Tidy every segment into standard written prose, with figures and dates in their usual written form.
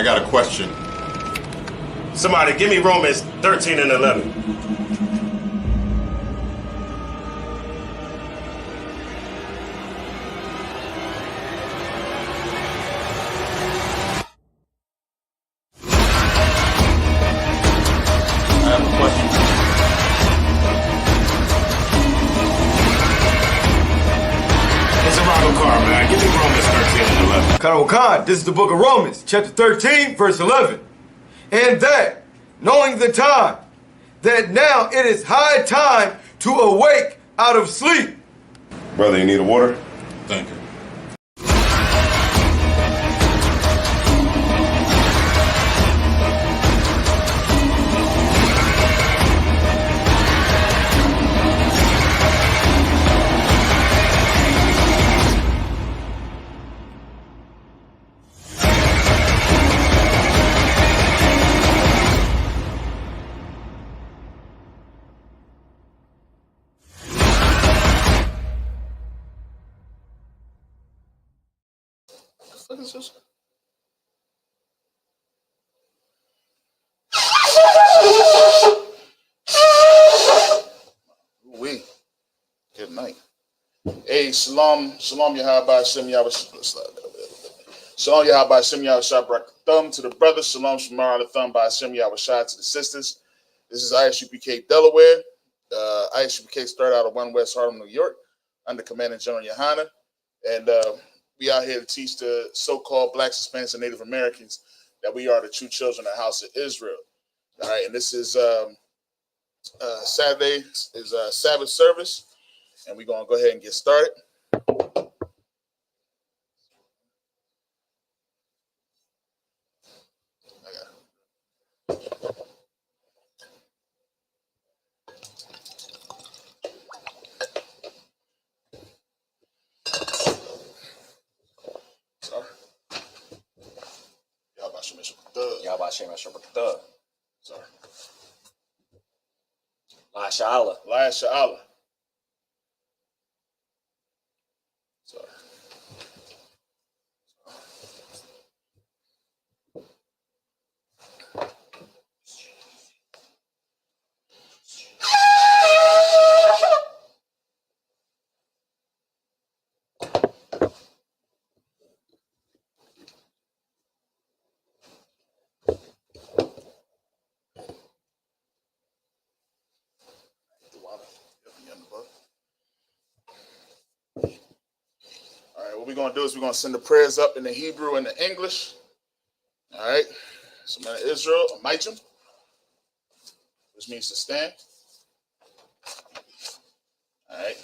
I got a question. Somebody give me Romans 13 and 11. I have a question. It's a Ronald car, man. Give me Romans 13 and 11. Khan, this is the book of Romans, chapter 13, verse 11. And that, knowing the time, that now it is high time to awake out of sleep. Brother, you need a water? Thank you. What is this? We. Good night. Hey, shalom, Yahabah, Hashem Yahabah. Shalom, Yahabah, Hashem Yahabah. Thumb to the brothers. Shalom, Shemar, the thumb by Hashem Yahabah to the sisters. This is ISUPK Delaware. ISUPK started out of 1 West Harlem, New York, under Commandant General Yohana. And we out here to teach the so-called Blacks, Hispanics, and Native Americans that we are the true children of the house of Israel. All right, and this is Saturday is Sabbath service, and we're going to go ahead and get started. Sorry. La Sha'ala. Sorry. All right, what we're going to do is we're going to send the prayers up in the Hebrew and the English. All right. So, man, Israel, Amaichim, which means to stand. All right.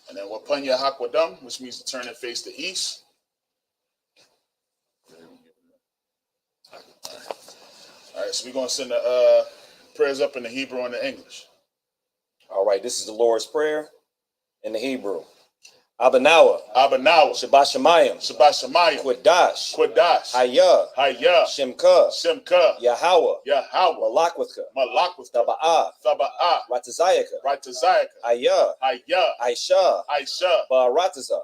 And then Wapanya Hakwadam, which means to turn and face the east. All right, so we're going to send the prayers up in the Hebrew and the English. All right, this is the Lord's Prayer in the Hebrew. Abanawa, Shabbat Shemayim, Quadash, Hayah, Shemka, Yahweh, Malakwithka, Taba'ah, Ratazayaka, Hayah, Aisha, Ba'arataza,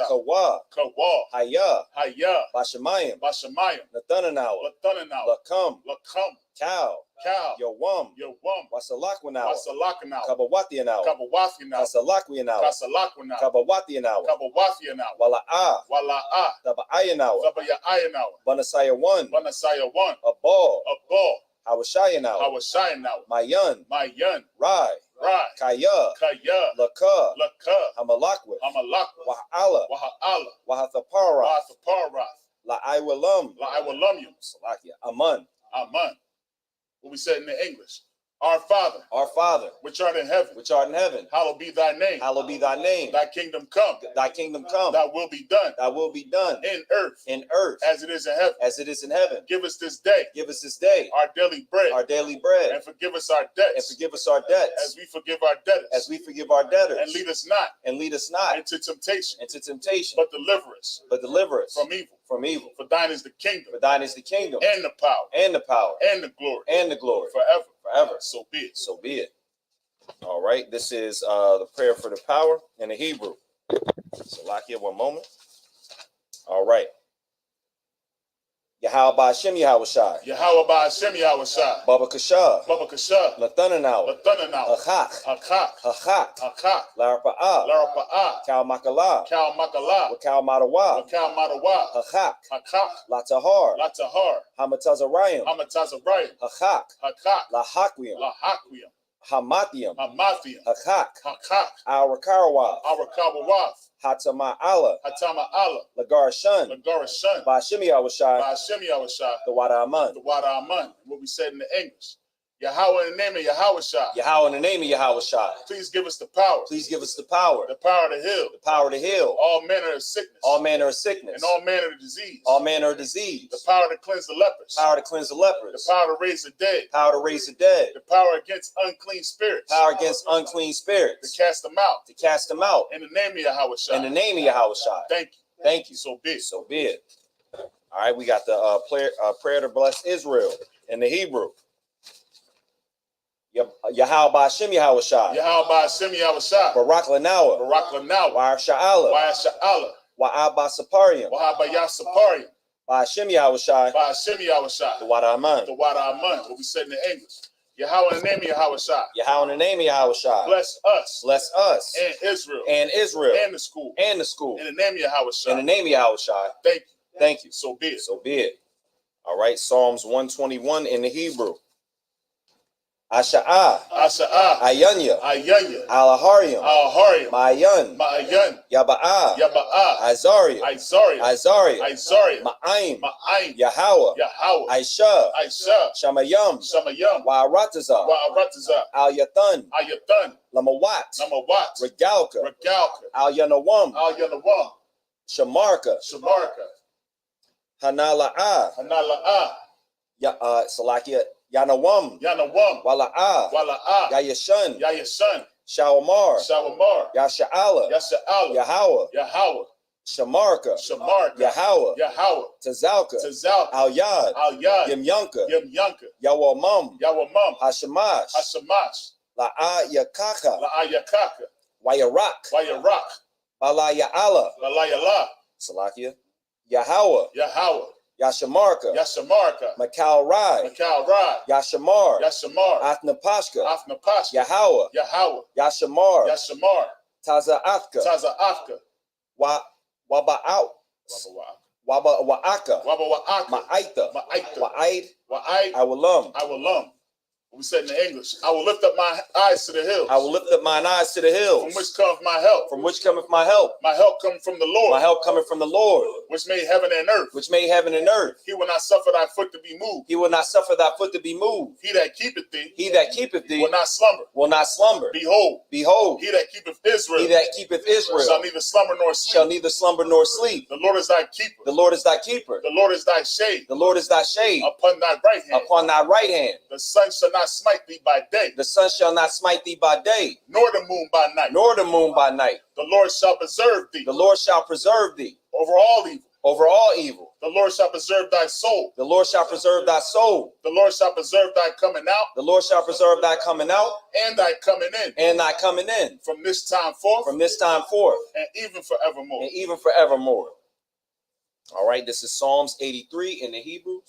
Kawa, Hayah, Bashamayim, Nathanawa, Lakam, Cow, Yawam, Wasalakwanawa, Kabawathianawa, Kasalakwanawa, Kabawathianawa, Wala'ah, Taba'ayanawa, Banasaya 1, Abal, Hawashayanawa, Mayan, Rai, Kaya, Laka, Hamalakwith, Waha'ala, Wahathapara, La'iwalam, Salakia, Aman. What we said in the English. Our Father, which art in heaven, hallowed be thy name. Thy kingdom come. Thy will be done. In earth. As it is in heaven. Give us this day. Our daily bread. And forgive us our debts. As we forgive our debtors. And lead us not. Into temptation. But deliver us. From evil. For thine is the kingdom. And the power. And the glory. Forever. So be it. All right. This is the prayer for the power in the Hebrew. So lock here 1 moment. All right. Yahweh Ba'ashem Yahushai. Yahweh Ba'ashem Yahushai. Baba Kasha. Baba Kasha. Lathananawa. Lathananawa. Hachak. Hakak. Hachak. Hakak. Larapa'ah. Larapa'ah. Kal Makala. Kal Makala. Wakal Madawa. Wakal Madawa. Hachak. Hakak. Latahar. Latahar. Hamatazarayim. Hamatazarayim. Hachak. Hakak. Lahakwim. Lahakwim. Hamathium. Hamathium. Hachak. Hakak. Arakarawath. Arakawawath. Hatama Allah. Hatama Allah. Lagarashun. Lagarashun. Ba'ashem Yahushai. Ba'ashem Yahushai. The Wada Aman. The Wada Aman. What we said in the English. Yahweh in the name of Yahushai. Yahweh in the name of Yahushai. Please give us the power. Please give us the power. The power to heal. The power to heal. All manner of sickness. All manner of sickness. And all manner of disease. All manner of disease. The power to cleanse the lepers. Power to cleanse the lepers. The power to raise the dead. Power to raise the dead. The power against unclean spirits. Power against unclean spirits. To cast them out. To cast them out. In the name of Yahushai. In the name of Yahushai. Thank you. Thank you. So be it. So be it. All right, we got the prayer to bless Israel in the Hebrew. Yahweh Ba'ashem Yahushai. Yahweh Ba'ashem Yahushai. Barak Lanawa. Barak Lanawa. Wa'ar Sha'ala. Wa'ar Sha'ala. Wa'abba Saparium. Wa'abba Yasaparium. Ba'ashem Yahushai. Ba'ashem Yahushai. The Wada Aman. The Wada Aman. What we said in the English. Yahweh in the name of Yahushai. Yahweh in the name of Yahushai. Bless us. Bless us. And Israel. And Israel. And the school. And the school. In the name of Yahushai. In the name of Yahushai. Thank you. Thank you. So be it. So be it. All right. Psalms 121 in the Hebrew. Asha'ah. Asha'ah. Ayanya. Ayanya. Alaharium. Alaharium. Ma'ayan. Ma'ayan. Yaba'ah. Yaba'ah. Azaria. Izaria. Azaria. Izaria. Ma'aim. Ma'aim. Yahweh. Yahweh. Aisha. Aisha. Shamayam. Shamayam. Wa'arataza. Wa'arataza. Al-Yathan. Ayathan. Lamawat. Namawat. Regalka. Regalka. Al-Yanawam. Al-Yanawam. Shamarka. Shamarka. Hanala'ah. Hanala'ah. Salakia. Yanawam. Yanawam. Wala'ah. Wala'ah. Yayashan. Yayashan. Shawamar. Shawamar. Yasha'ala. Yasha'ala. Yahweh. Yahweh. Shamarka. Shamarka. Yahweh. Yahweh. Tazalka. Tazalka. Al-Yad. Al-Yad. Yimyanka. Yimyanka. Yawamam. Yawamam. Hashamash. Hashamash. La'ayakaka. La'ayakaka. Wayarak. Wayarak. Balaya'ala. Balayala. Salakia. Yahweh. Yahweh. Yashamarka. Yashamarka. Makal Rai. Makal Rai. Yashamar. Yashamar. Athnapashka. Afnapashka. Yahweh. Yahweh. Yashamar. Yashamar. Taza'athka. Taza'afka. Waba'au. Waba'aka. Wabawa'aka. Ma'aita. Ma'aita. Wa'aid. Wa'aid. Awalam. Awalam. We said in the English, I will lift up my eyes to the hills. I will lift up mine eyes to the hills. From which cometh my help. From which cometh my help. My help cometh from the Lord. My help cometh from the Lord. Which made heaven and earth. Which made heaven and earth. He will not suffer thy foot to be moved. He will not suffer thy foot to be moved. He that keepeth thee. He that keepeth thee. Will not slumber. Will not slumber. Behold. Behold. He that keepeth Israel. He that keepeth Israel. Shall neither slumber nor sleep. Shall neither slumber nor sleep. The Lord is thy keeper. The Lord is thy keeper. The Lord is thy shade. The Lord is thy shade. Upon thy right hand. Upon thy right hand. The sun shall not smite thee by day. The sun shall not smite thee by day. Nor the moon by night. Nor the moon by night. The Lord shall preserve thee. The Lord shall preserve thee. Over all evil. Over all evil. The Lord shall preserve thy soul. The Lord shall preserve thy soul. The Lord shall preserve thy coming out. The Lord shall preserve thy coming out. And thy coming in. And thy coming in. From this time forth. From this time forth. And even forevermore. And even forevermore. All right, this is Psalms 83 in the Hebrew.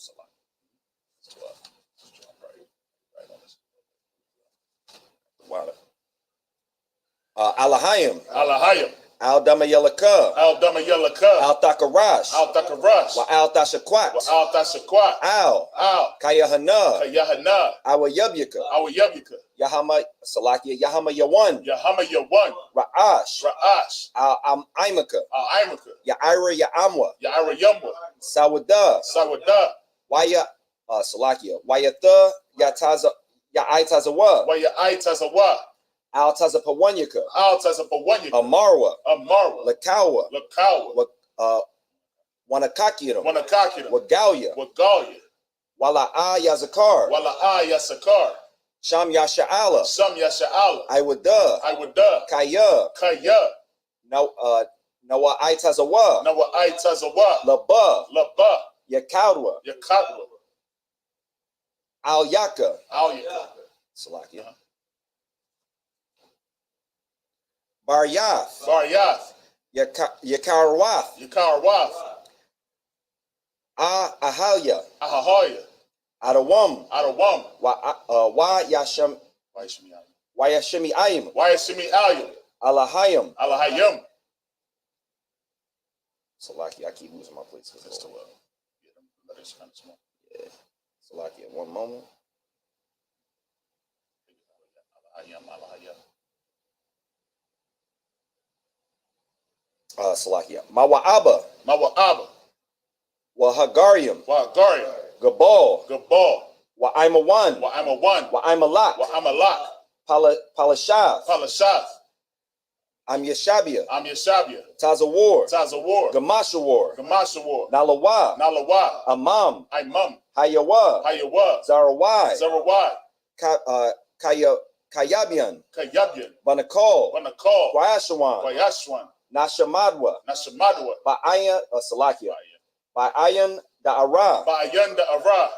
Alahayim. Alahayim. Al-Damayalaka. Al-Damayalaka. Al-Takarash. Al-Takarash. Wa al-Tashakwat. Al-Tashakwat. Al. Kayahana. Kayahana. Awayabyaka. Awayabyaka. Yahama Salakia. Yahama Yawan. Yahama Yawan. Ra'ash. Ra'ash. Al-Imaka. Al-Imaka. Ya'ira Ya'amwa. Ya'ira Yamwa. Sawada. Sawada. Waya Salakia. Wayata Ya'itazawa. Waya'itazawa. Altazapawanyaka. Altazapawanyaka. Amarwa. Amarwa. Lakawa. Lakawa. Wanakakira. Wanakakira. Wagalia. Wagalia. Wala'a Yazakar. Wala'a Yasakar. Sham Yasha'ala. Sham Yasha'ala. Iwada. Iwada. Kaya. Kaya. Nawa Aitazawa. Nawa Aitazawa. Laba. Laba. Yakadwa. Yakadwa. Al Yaka. Al Yaka. Salakia. Baryath. Baryath. Yakarwath. Yakarwath. Ahalya. Ahahoya. Adawam. Adawam. Wa Yashim. Wa Yashimi Ayim. Wayashimi Alim. Alahayim. Alahayim. Salaki, I keep losing my place. Yeah. Salaki, one moment. Salakia. Mawa'aba. Mawa'aba. Wa Hagarium. Wahagarium. Gabal. Gabal. Wa Imawan. Wa'amawan. Wa Imalak. Wa'amalak. Palashath. Palashath. I'm Yeshabia. I'm Yeshabia. Tazawar. Tazawar. Gamashawar. Gamashawar. Nalawa. Nalawa. Amam. Imam. Hayawa. Hayawa. Zarawai. Zarawai. Kayabian. Kayabian. Banakol. Banakol. Kwayashawan. Kwayashwan. Nashamadwa. Nashamadwa. Ba'ayan. Salakia. Ba'ayan Da'ara. Ba'ayan Da'ara.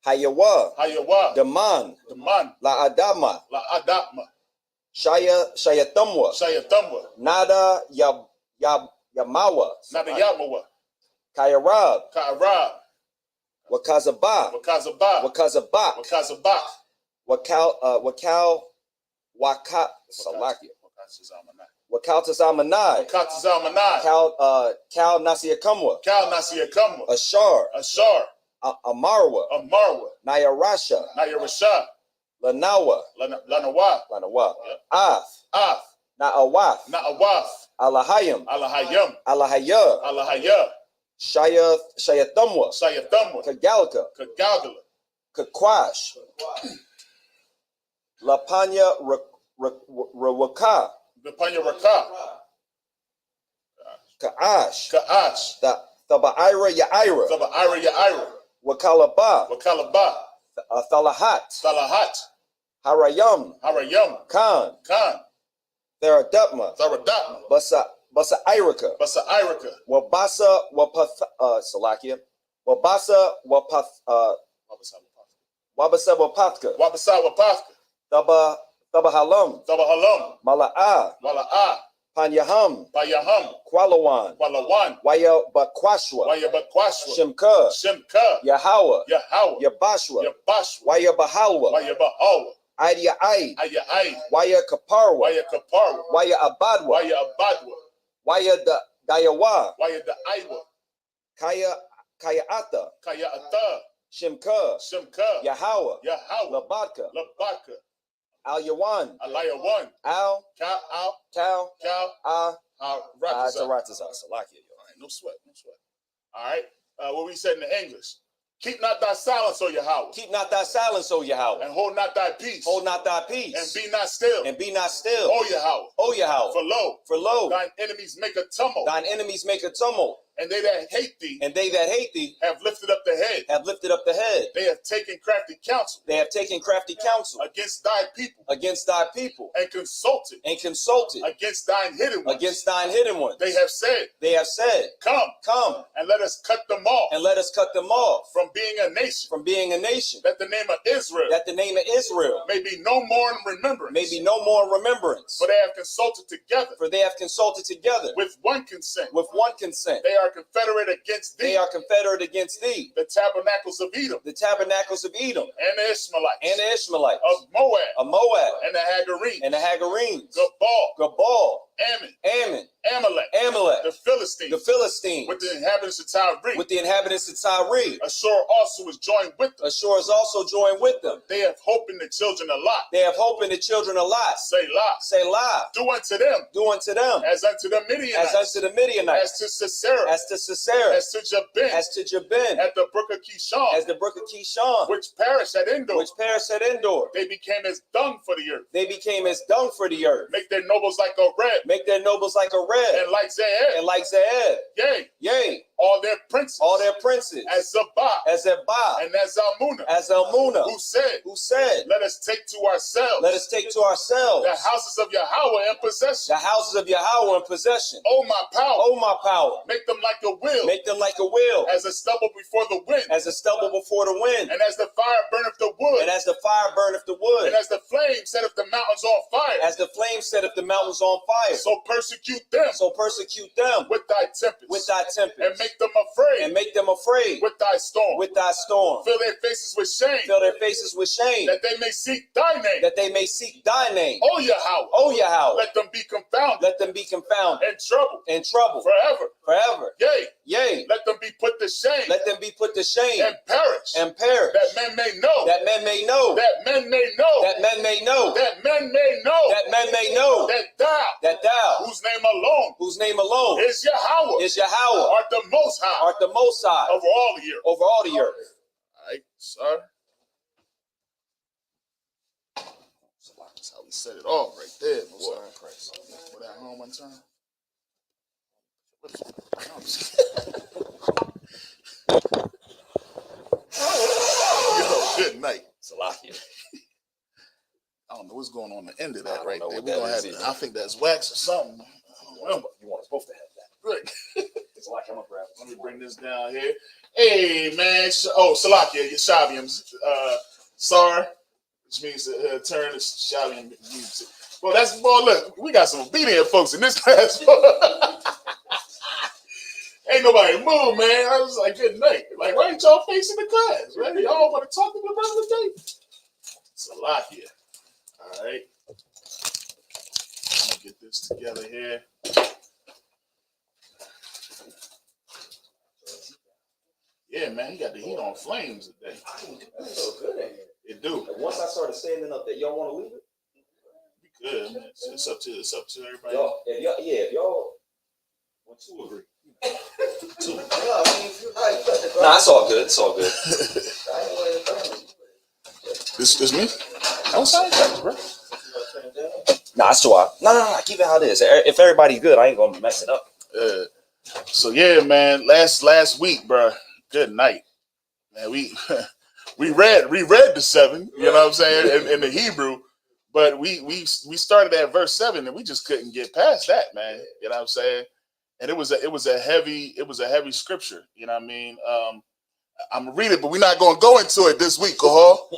Hayawa. Hayawa. Daman. Daman. La Adama. La Adama. Shayatamwa. Shayatamwa. Nada Yamawa. Nada Yamawa. Kayarab. Ka'arab. Wakazaba. Wakazaba. Wakazabak. Wakazabak. Waka Salakia. Wakal Tazamanai. Wakatazamanai. Kal Nasiakamwa. Kal Nasiakamwa. Ashar. Ashar. Amarwa. Amarwa. Nayarasha. Nayarasha. Lanawa. Lanawa. Af. Na'awaf. Na'awaf. Alahayim. Alahayim. Alahaya. Alahaya. Shayatamwa. Shayatamwa. Kagalka. Kagalgala. Kakwash. Lapanya Rawaka. Lapanya Raka. Ka'ash. Ka'ash. Thaba'ira Ya'ira. Thaba'ira Ya'ira. Wakalaba. Wakalaba. Thalahat. Thalahat. Harayam. Harayam. Khan. Khan. Theradatma. Theradatma. Basa Irika. Basa Irika. Wabasa Wapath Salakia. Wabasa Wapath Wabasa Wapathka. Wabasa Wapathka. Thabahalam. Thabahalam. Mala'a. Mala'a. Panyaham. Panyaham. Kwalawan. Kwalawan. Waya Bakwashwa. Waya Bakwashwa. Shimka. Shimka. Yahawa. Yahawa. Yabashwa. Yabashwa. Waya Bahalwa. Waya Bahalwa. Aidia Aid. Aya Aid. Waya Kaparwa. Waya Kaparwa. Waya Abadwa. Waya Abadwa. Waya Dayawa. Waya Daiwa. Kaya Ata. Kaya Ata. Shimka. Shimka. Yahawa. Yahawa. Labadka. Labadka. Al Yawan. Alayawan. Al. Cal. Ratazah. No sweat. All right. What we said in the English. Keep not thy silence, O Yahweh. Keep not thy silence, O Yahweh. And hold not thy peace. Hold not thy peace. And be not still. And be not still. O Yahweh. O Yahweh. For lo. For Thine enemies make a tumult. Thine enemies make a tumult. And they that hate thee. And they that hate thee. Have lifted up the head. Have lifted up the head. They have taken crafty counsel. They have taken crafty counsel. Against thy people. Against thy people. And consulted. Against thine hidden ones. Against thine hidden ones. They have said. Come. And let us cut them off. From being a nation. That the name of Israel. May be no more in remembrance. For they have consulted together. With one consent. They are confederate against thee. The tabernacles of Edom. And the Ishmaelites. Of Moab. And the Hagarenes. Gabal. Ammon. Amalek. The Philistines. With the inhabitants of Tyre. Ashur also is joined with them. They have hope in the children a lot. Selah. Do unto them. As unto the Midianites. As to Sisera. As to Jabin. At the brook of Kishon. Which perished at Endor. They became as dung for the earth. Make their nobles like a red. And like Zeeb. Yea. All their princes. As Zabah. And as Zalmunna. Who said. Let us take to ourselves. The houses of Yahweh in possession. Oh my power. Make them like a wheel. As a stubble before the wind. And as the fire burneth the wood. And as the flame setteth the mountains on fire. So persecute them. With thy tempest. And make them afraid. And make them afraid. With thy storm. With thy storm. Fill their faces with shame. Fill their faces with shame. That they may seek thy name. That they may seek thy name. O Yahweh. O Yahweh. Let them be confounded. Let them be confounded. In trouble. In trouble. Forever. Forever. Yea. Yea. Let them be put to shame. Let them be put to shame. And perish. And perish. That men may know. That men may know. That men may know. That men may know. That men may know. That men may know. That thou. Whose name alone. Whose name alone. Is Yahweh. Is Yahweh. Art the most high. Art the most high. Over all the earth. Over all the earth. All right, sir. That's how we set it off right there. Boy, put that home one time. Yo, good night. Salakia. I don't know what's going on the end of that right there. We're gonna have to, I think that's wax or something. I don't remember. You want us both to have that. Good. It's like I'm a grab. Let me bring this down here. Hey man, Salakia, Shaviums, Sar, which means turn to Shavium music. Well, look, we got some obedient folks in this class. Ain't nobody move, man. I was like, good night. Like, why ain't y'all facing the class? Right? Y'all want to talk to me about the day? Salakia. All right. Let me get this together here. Yeah, man, you got the heat on flames today. It's so good in here. It do. Once I started standing up, that y'all want to leave it? We could, man. It's up to everybody. If y'all want to agree. Two. Nah, it's all good. It's all good. This me? Outside, bro. Nah, it's too hot. Nah. Keep it how it is. If everybody's good, I ain't gonna mess it up. So yeah, man. Last week, bro. Good night, man. We read the 7. You know what I'm saying in the Hebrew, but we started at verse 7 and we just couldn't get past that, man. You know what I'm saying? And it was a heavy scripture. You know what I mean? I'm gonna read it, but we're not gonna go into it this week, Kahal.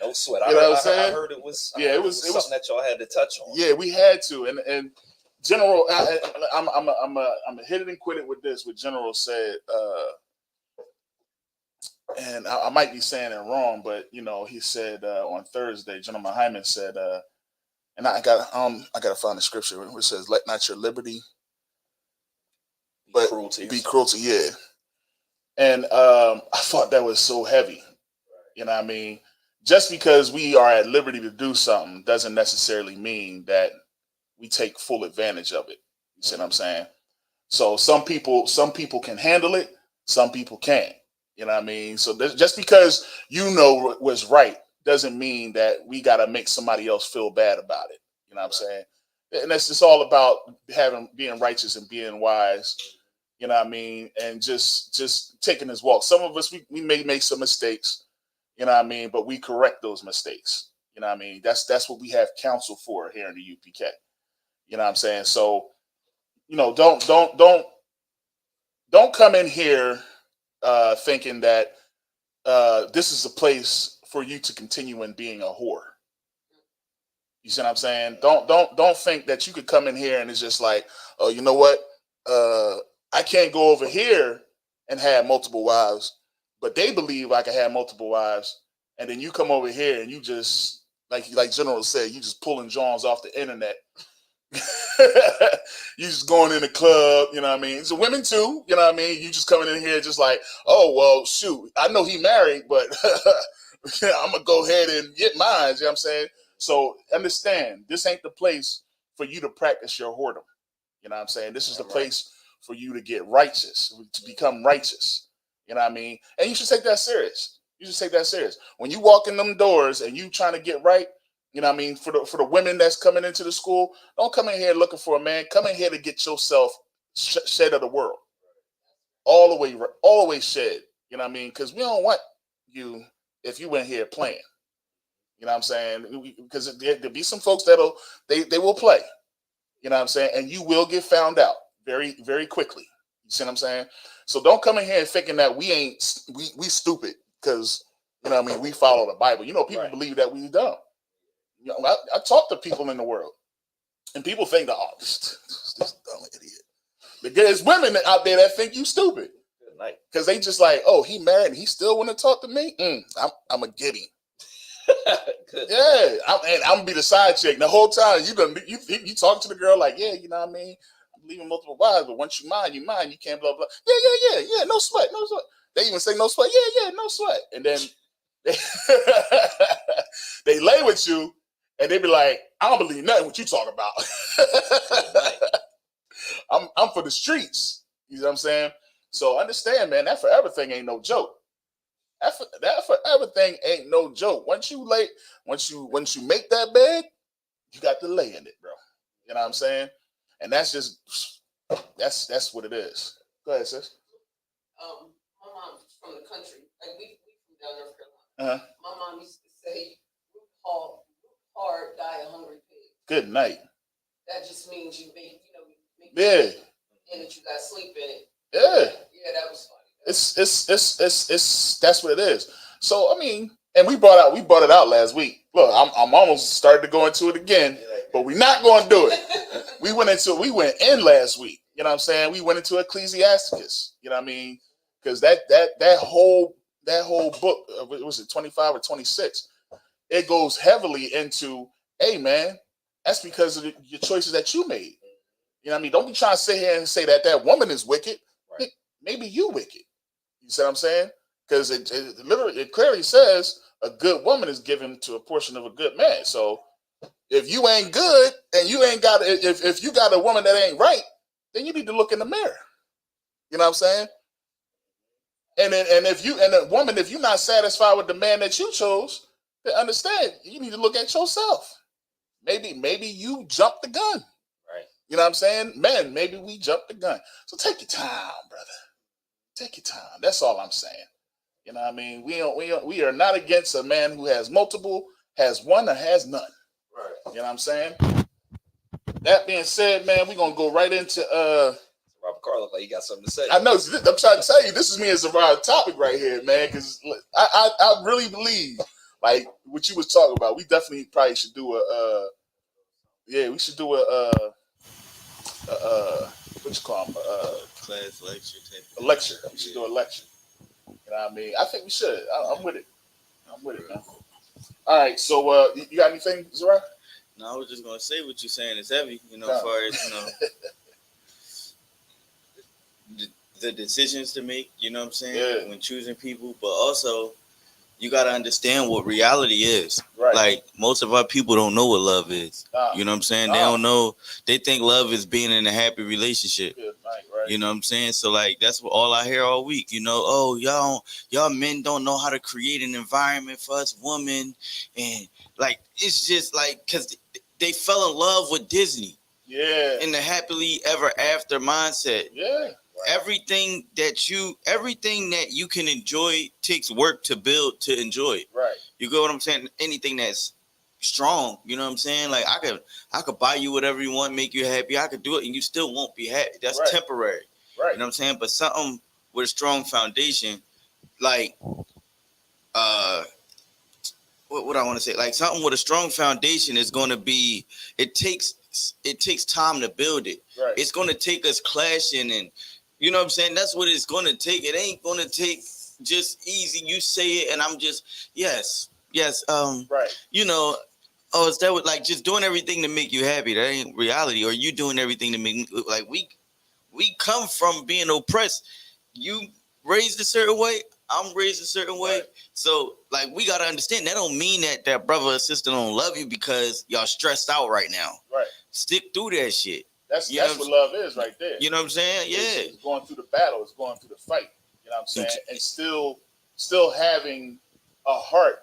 No sweat. You know what I'm saying? I heard it was something that y'all had to touch on. Yeah, we had to. And General, I'm a hit it and quit it with this. What General said, and I might be saying it wrong, but you know, he said on Thursday, General Hyman said, and I gotta find the scripture where it says, "Let not your liberty but be cruelty." Yeah, and I thought that was so heavy. You know what I mean? Just because we are at liberty to do something doesn't necessarily mean that we take full advantage of it. You see what I'm saying? So some people can handle it, some people can't. You know what I mean? So just because you know what's right doesn't mean that we got to make somebody else feel bad about it. You know what I'm saying? And that's just all about being righteous and being wise. You know what I mean? And just taking this walk. Some of us, we may make some mistakes, you know what I mean? But we correct those mistakes. You know what I mean? That's what we have counsel for here in the UPK. You know what I'm saying? So, you know, don't come in here thinking that this is a place for you to continue in being a whore. You see what I'm saying? Don't think that you could come in here and it's just like, oh, you know what? I can't go over here and have multiple wives, but they believe I can have multiple wives, and then you come over here and you just like General said, you just pulling Johns off the internet. You just going in the club, you know what I mean? So women too, you know what I mean? You just coming in here just like, oh, well, shoot, I know he married, but I'm going to go ahead and get mine, you know what I'm saying? So understand, this ain't the place for you to practice your whoredom. You know what I'm saying? This is the place for you to get righteous, to become righteous. You know what I mean? And you should take that serious. You should take that serious. When you walk in them doors and you trying to get right, you know what I mean? For the women that's coming into the school, don't come in here looking for a man. Come in here to get yourself shed of the world. All the way shed. You know what I mean? Because we don't want you if you in here playing. You know what I'm saying? Because there'll be some folks they will play. You know what I'm saying? And you will get found out very, very quickly. You see what I'm saying? So don't come in here thinking that we stupid because, you know what I mean, we follow the Bible. You know, people believe that we dumb. You know, I talk to people in the world, and people think that, oh, this dumb idiot. There's women out there that think you stupid. Good night. Because they just like, oh, he married and he still want to talk to me? I'm a get him. Yeah, I'm gonna be the side chick. The whole time you talk to the girl like, yeah, you know what I mean? I'm leaving multiple wives, but once you mind, you can't blah, blah. Yeah, no sweat. They even say no sweat. Yeah, no sweat. And then they lay with you and they be like, I don't believe nothing what you talk about. I'm for the streets. You know what I'm saying? So understand, man, that forever thing ain't no joke. That forever thing ain't no joke. Once you make that bed, you got to lay in it, bro. You know what I'm saying? And that's what it is. Go ahead, sis. My mom's from the country. Like we from down North Carolina. My mom used to say, "Work hard, die a hungry pig." Good night. That just means you make yeah, and that you got sleep in it. Yeah, that was funny. It's that's what it is. So I mean, and we brought it out last week. Look, I'm almost started to go into it again, but we're not going to do it. We went in last week. You know what I'm saying? We went into Ecclesiasticus. You know what I mean? Because that whole book, was it 25 or 26? It goes heavily into, hey man, that's because of your choices that you made. You know what I mean? Don't be trying to sit here and say that woman is wicked. Right. Maybe you wicked. You see what I'm saying? Because it clearly says a good woman is given to a portion of a good man. So if you ain't good and you ain't got if you got a woman that ain't right, then you need to look in the mirror. You know what I'm saying? And a woman, if you're not satisfied with the man that you chose, then understand you need to look at yourself. Maybe you jumped the gun. Right. You know what I'm saying? Men, maybe we jumped the gun. So take your time, brother. Take your time. That's all I'm saying. You know what I mean? We are not against a man who has multiple, has one, or has none. Right. You know what I'm saying? That being said, man, we're gonna go right into Robert Carlos, like you got something to say. I know. I'm trying to tell you, this is me as a raw topic right here, man. Because I really believe, like what you was talking about, we definitely probably should do we should do what you call them, Class lecture type. a lecture. We should do a lecture. You know what I mean? I think we should. I'm with it. I'm with it, man. All right. So you got anything, Zara? No, I was just gonna say what you're saying is heavy. You know, as far as the decisions to make. You know what I'm saying? When choosing people, but also you got to understand what reality is. Right. Like most of our people don't know what love is. You know what I'm saying? They don't know. They think love is being in a happy relationship. Good night, right? You know what I'm saying? So like that's what all I hear all week. You know, oh y'all men don't know how to create an environment for us women, and like it's just like because they fell in love with Disney. Yeah. In the happily ever after mindset. Yeah. Everything that you can enjoy takes work to build to enjoy. Right. You get what I'm saying? Anything that's strong, you know what I'm saying? Like I could buy you whatever you want, make you happy. I could do it and you still won't be happy. That's temporary. Right. You know what I'm saying? But something with a strong foundation, like what I want to say, like something with a strong foundation is going to be. It takes time to build it. Right. It's going to take us clashing and. You know what I'm saying? That's what it's going to take. It ain't going to take just easy. You say it and I'm just, yes. Right. You know, is that what, like just doing everything to make you happy? That ain't reality. Or you doing everything to make, like we come from being oppressed. You raised a certain way. I'm raised a certain way. Right. So like, we got to understand that don't mean that brother or sister don't love you because y'all stressed out right now. Right. Stick through that shit. That's what love is right there. You know what I'm saying? Yeah. It's going through the battle. It's going through the fight. You know what I'm saying? And still having a heart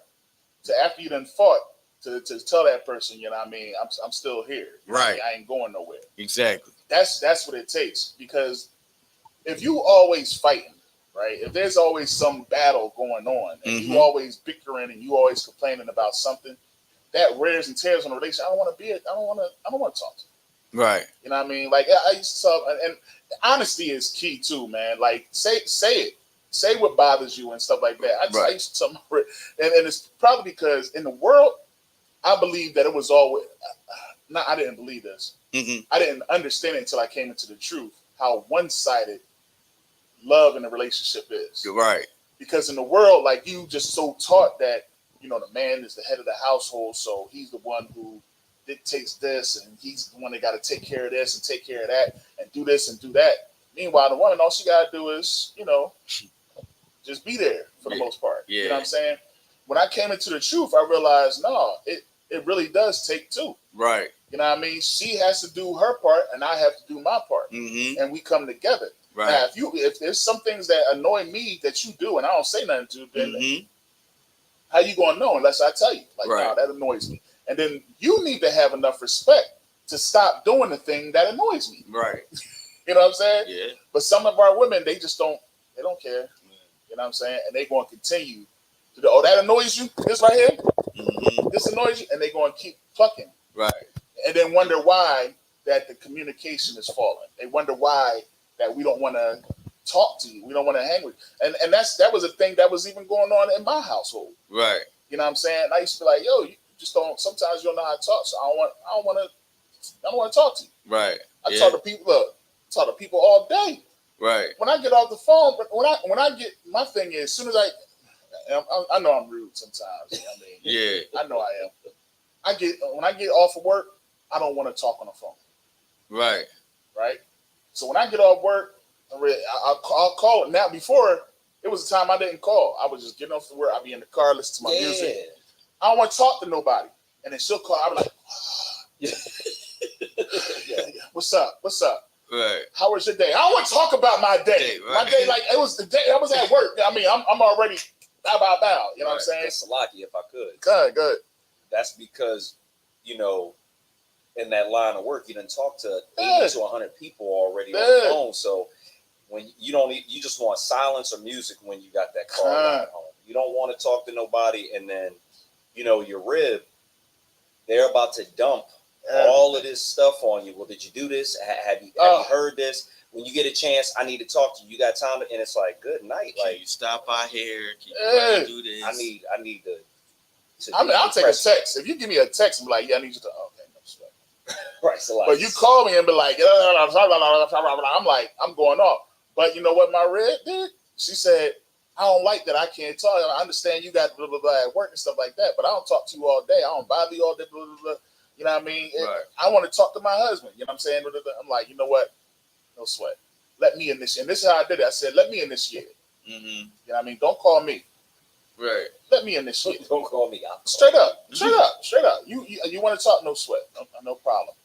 to, after you done fought, to tell that person, you know what I mean, I'm still here. Right. I ain't going nowhere. Exactly. That's what it takes. Because if you always fighting, right? If there's always some battle going on and you always bickering and you always complaining about something, that wears and tears on a relationship. I don't want to talk to you. Right. You know what I mean? Like I used to talk, and honesty is key too, man. Like say it, say what bothers you and stuff like that. I used to talk, and it's probably because in the world, I believe that it was always. I didn't believe this. I didn't understand it until I came into the truth. how one-sided love in a relationship is. You're right. Because in the world, like you just so taught that, you know, the man is the head of the household, so he's the one who dictates this, and he's the one that got to take care of this and take care of that and do this and do that. Meanwhile, the woman, all she got to do is, you know, just be there for the most part. Yeah. You know what I'm saying? When I came into the truth, I realized, no, it really does take two. Right. You know what I mean? She has to do her part, and I have to do my part, and we come together. Right. Now, if there's some things that annoy me that you do, and I don't say nothing to, then how you gonna know unless I tell you? Like, nah, that annoys me. And then you need to have enough respect to stop doing the thing that annoys me. Right. You know what I'm saying? Yeah. But some of our women, they just don't. They don't care. You know what I'm saying? And they going to continue to do. Oh, that annoys you? This right here. This annoys you, and they going to keep plucking. Right. And then wonder why that the communication is falling. They wonder why that we don't want to talk to you. We don't want to hang with you. And that was a thing that was even going on in my household. Right. You know what I'm saying? I used to be like, yo, you just don't. Sometimes you don't know how to talk, so I don't want to talk to you. Right. I talk to people. Look, talk to people all day. Right. When I get off the phone, but when I get, my thing is, as soon as I know I'm rude sometimes. You know what I mean? Yeah. I know I am. When I get off of work, I don't want to talk on the phone. Right. Right. So when I get off work, I'll call it. Now, before, it was a time I didn't call. I was just getting off the work. I'd be in the car, listen to my music. I don't want to talk to nobody. And then she'll call. I'll be like, yeah. What's up? What's up? Right. How was your day? I don't want to talk about my day. Right. My day, like, it was the day I was at work. I mean, I'm already bow. You know what I'm saying? Salaki, if I could. Good. That's because, you know, in that line of work, you done talk to 80 to 100 people already on the phone. So when you just want silence or music when you got that call at home. You don't want to talk to nobody, and then, you know, your rib, they're about to dump all of this stuff on you. Well, did you do this? Have you heard this? When you get a chance, I need to talk to you. You got time? And it's like, good night. Can like, you stop by here? Can you do this? I need to I'll take a text. If you give me a text and be like, yeah, I need you to, okay, no sweat. Right. So like, but you call me and be like, I'm like, I'm going off. But you know what my red did? She said, I don't like that I can't talk. I understand you got blah, blah, blah at work and stuff like that, but I don't talk to you all day. I don't bother you all day, blah, blah, blah. You know what I mean? Right. I want to talk to my husband. You know what I'm saying? I'm like, you know what? No sweat. Let me initiate. And this is how I did it. I said, let me initiate it. You know what I mean? Don't call me. Right. Let me initiate it. Don't call me. Straight up. You want to talk? No sweat. No problem.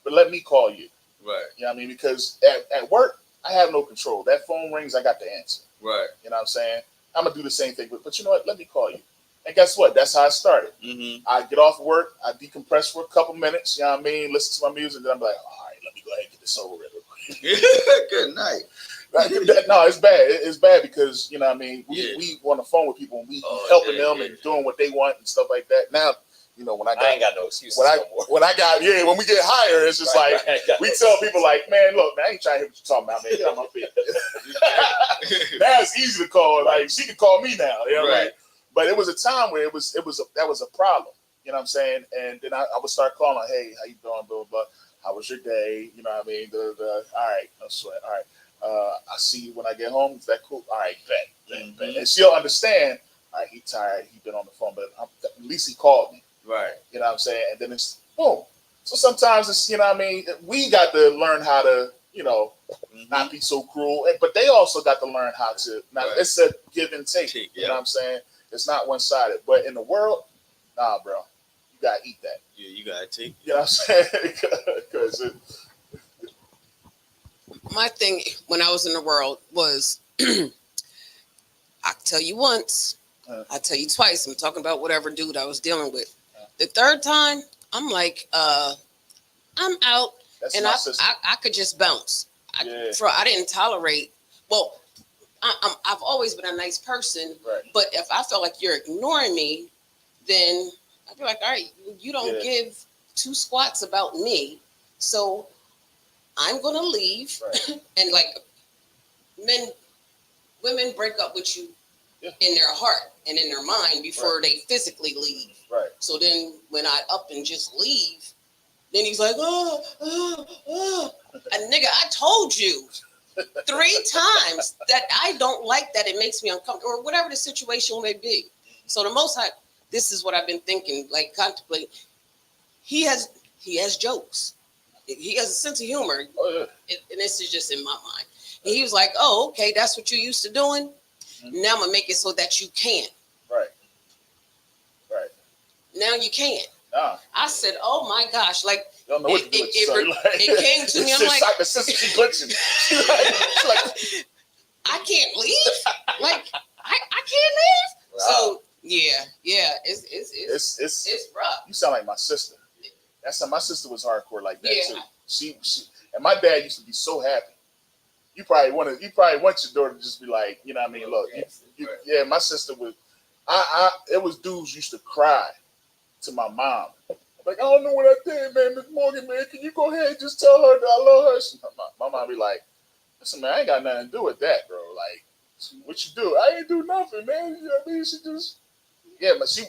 But let me call you. Right. You know what I mean? Because at work, I have no control. That phone rings, I got the answer. Right. You know what I'm saying? I'm going to do the same thing. But you know what? Let me call you. And guess what? That's how I started. I get off of work. I decompress for a couple minutes. You know what I mean? Listen to my music. And then I'm like, all right, let me go ahead and get this over with. Good night. No, it's bad. It's bad because, you know what I mean? We on the phone with people and we helping them and doing what they want and stuff like that. Now, you know, I ain't got no excuses no more. When we get higher, it's just like, we tell people like, man, look, man, I ain't trying to hear what you're talking about, man. Get on my feet. Now it's easy to call. Like, she can call me now. You know, right. But it was a time where that was a problem. You know what I'm saying? And then I would start calling, hey, how you doing, blah, blah, blah. How was your day? You know what I mean? All right, no sweat. All right. I see you when I get home. Is that cool? All right, bet. And she'll understand, all right, he tired. He been on the phone, but at least he called me. Right. You know what I'm saying? And then it's boom. So sometimes it's, you know what I mean? We got to learn how to, you know, not be so cruel. But they also got to learn how to, it's a give and take. You know what I'm saying? It's not one-sided. But in the world, nah, bro. You got to eat that. Yeah, you got to take. You know what I'm saying? Because my thing when I was in the world was, I tell you once, I tell you twice. I'm talking about whatever dude I was dealing with. The third time, I'm like, I'm out. That's and I could just bounce. I didn't tolerate. Well, I've always been a nice person, right. But if I felt like you're ignoring me, then I'd be like, all right, you don't give two squats about me, so I'm gonna leave. Right. And like women break up with you in their heart and in their mind before they physically leave. Right. So then when I up and just leave, then he's like, and nigga, I told you. 3 times that I don't like that. It makes me uncomfortable, or whatever the situation may be. So the Most High, this is what I've been thinking, like contemplating. He has jokes. He has a sense of humor, and this is just in my mind. And he was like, "Oh, okay, that's what you're used to doing. Now I'm gonna make it so that you can't. Right. Now you can't." Nah. I said, "Oh my gosh!" Like you don't know what to do with it came to me. I'm like, the sister, she glitching. She's like, I can't leave. Like I can't leave. Wow. So yeah, it's rough. You sound like my sister. That's how my sister was hardcore like that too. She and my dad used to be so happy. You probably want your daughter to just be like, you know what I mean? Look, yeah, my sister was. It was dudes used to cry to my mom. Like, I don't know what I did, man. Miss Morgan, man, can you go ahead and just tell her that I love her? My mom be like, listen, man, I ain't got nothing to do with that, bro. Like, what you do? I ain't do nothing, man. You know what I mean? She just, but she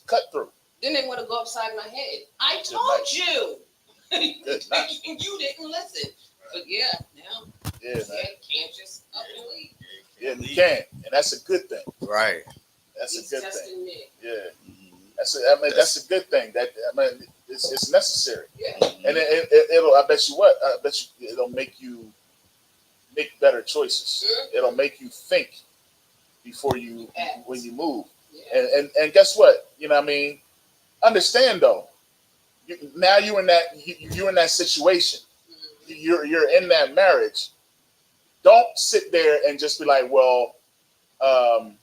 cut through. Then they want to go upside my head. I told you. You didn't listen. But yeah, now. Yeah, man. Can't just up and leave. Yeah, you can. And that's a good thing. Right. That's a good thing. Me. Yeah. That's a good thing. It's necessary. Yeah. And it'll. I bet you it'll make you make better choices. Mm-hmm. It'll make you think before when you move. Yeah. And guess what? You know what I mean? Understand though. Now you're in that situation. Mm-hmm. You're in that marriage. Don't sit there and just be like, well, I'm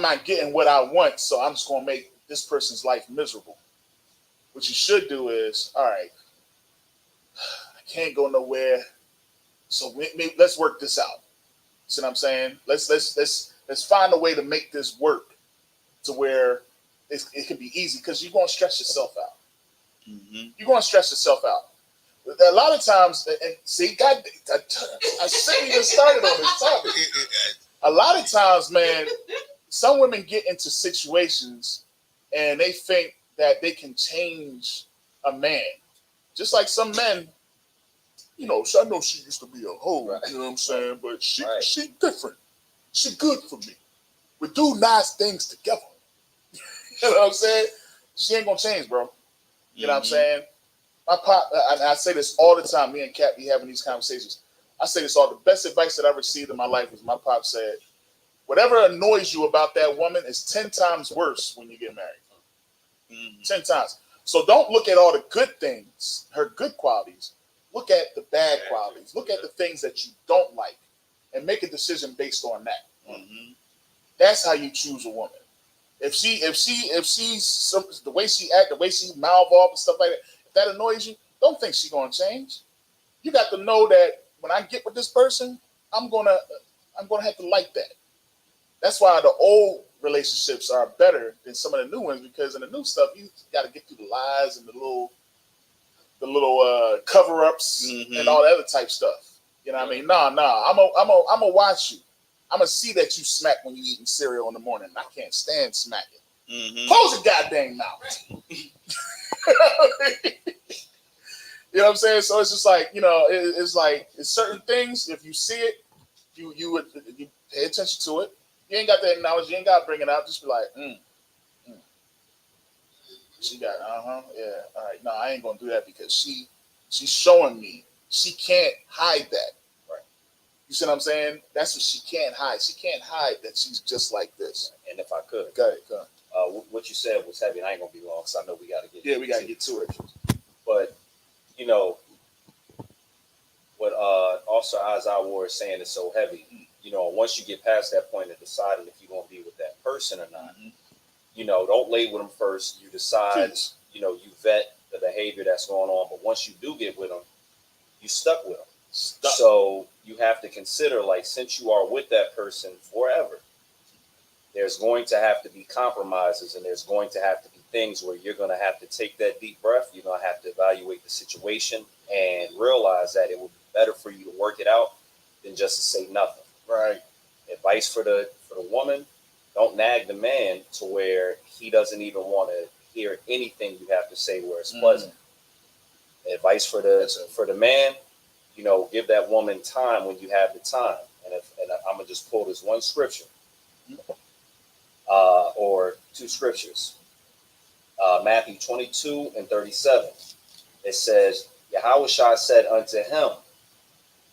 not getting what I want, so I'm just going to make this person's life miserable. What you should do is, all right, I can't go nowhere, so let's work this out. See what I'm saying? Let's find a way to make this work to where it can be easy, because you're going to stress yourself out. Mm-hmm. You're going to stress yourself out. A lot of times, and see, God, I shouldn't even started on this topic. A lot of times, man, some women get into situations and they think that they can change a man. Just like some men, I know she used to be a hoe, right. You know what I'm saying? But she different. She good for me. We do nice things together. You know what I'm saying? She ain't gonna change, bro. You know what I'm saying? My pop, I say this all the time. Me and Kat be having these conversations. I say this all. The best advice that I received in my life was my pop said, whatever annoys you about that woman is 10 times worse when you get married. Mm-hmm. 10 times. So don't look at all the good things, her good qualities. Look at the bad qualities. Look at the things that you don't like and make a decision based on that. Mm-hmm. That's how you choose a woman. If she's the way she act, the way she mouth off and stuff like that, if that annoys you, don't think she's gonna change. You got to know that when I get with this person, I'm gonna have to like that. That's why the old relationships are better than some of the new ones, because in the new stuff you got to get through the lies and the little cover-ups and all that other type stuff. You know what I mean? Nah. I'm a watch you. I'm gonna see that you smack when you eating cereal in the morning. I can't stand smacking. Mm-hmm. Close your goddamn mouth. You know what I'm saying? So it's just like, it's like it's certain things. If you see it, you pay attention to it. You ain't got to acknowledge. You ain't got to bring it out. Just be like, She got, yeah. All right. No, I ain't gonna do that because she's showing me she can't hide that. Right. You see what I'm saying? That's what she can't hide. She can't hide that she's just like this. And if I could, go ahead. What you said was heavy. I ain't gonna be long, because I know we got to get. Yeah, we got to get to it. But what Officer Isaiah Ward is saying is so heavy. Once you get past that point of deciding if you're going to be with that person or not, don't label them first. You decide, you vet the behavior that's going on. But once you do get with them, you stuck with them. So you have to consider, like, since you are with that person forever, there's going to have to be compromises, and there's going to have to be things where you're going to have to take that deep breath. You're going to have to evaluate the situation and realize that it will be better for you to work it out than just to say nothing. Right. Advice for the woman: don't nag the man to where he doesn't even want to hear anything you have to say where it's pleasant. Advice for the man: give that woman time when you have the time. And I'm gonna just pull this one scripture, or two scriptures. Matthew 22:37. It says, Yahushua said unto him,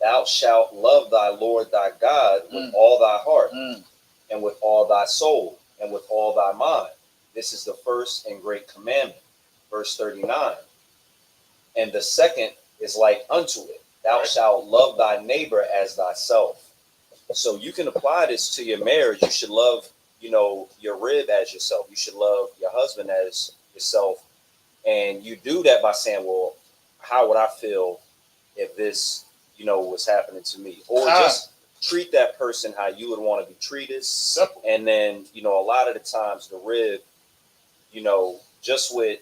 Thou shalt love thy Lord thy God with all thy heart, and with all thy soul, and with all thy mind. This is the first and great commandment. Verse 39. And the second is like unto it. Thou shalt love thy neighbor as thyself. So you can apply this to your marriage. You should love, your rib as yourself. You should love your husband as yourself. And you do that by saying, well, how would I feel if this, was happening to me? Or just treat that person how you would want to be treated. Simple. And then, a lot of the times the rib, just with,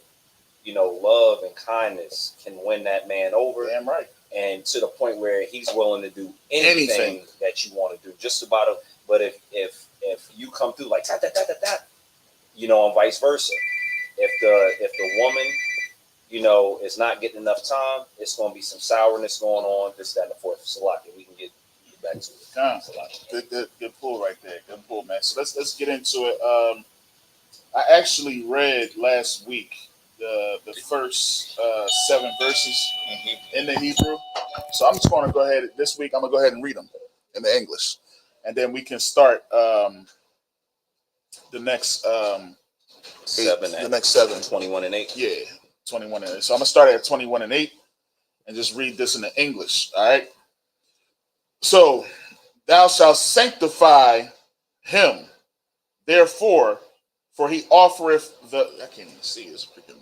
love and kindness can win that man over. Damn right. And to the point where he's willing to do anything that you want to do, just about it. But if you come through like that, and vice versa, if the woman, is not getting enough time, it's going to be some sourness going on, this, that, and the fourth. Salaki, we can get back to it. Good pull right there. Good pull, man. So let's get into it. I actually read last week the first 7 verses in the Hebrew. So I'm just going to go ahead this week. I'm going to go ahead and read them in the English, and then we can start the next 7. The next 7, 21:8. Yeah, 21:8. So I'm gonna start at 21:8 and just read this in the English. All right. So, thou shalt sanctify him, therefore, for he offereth the. I can't even see this freaking.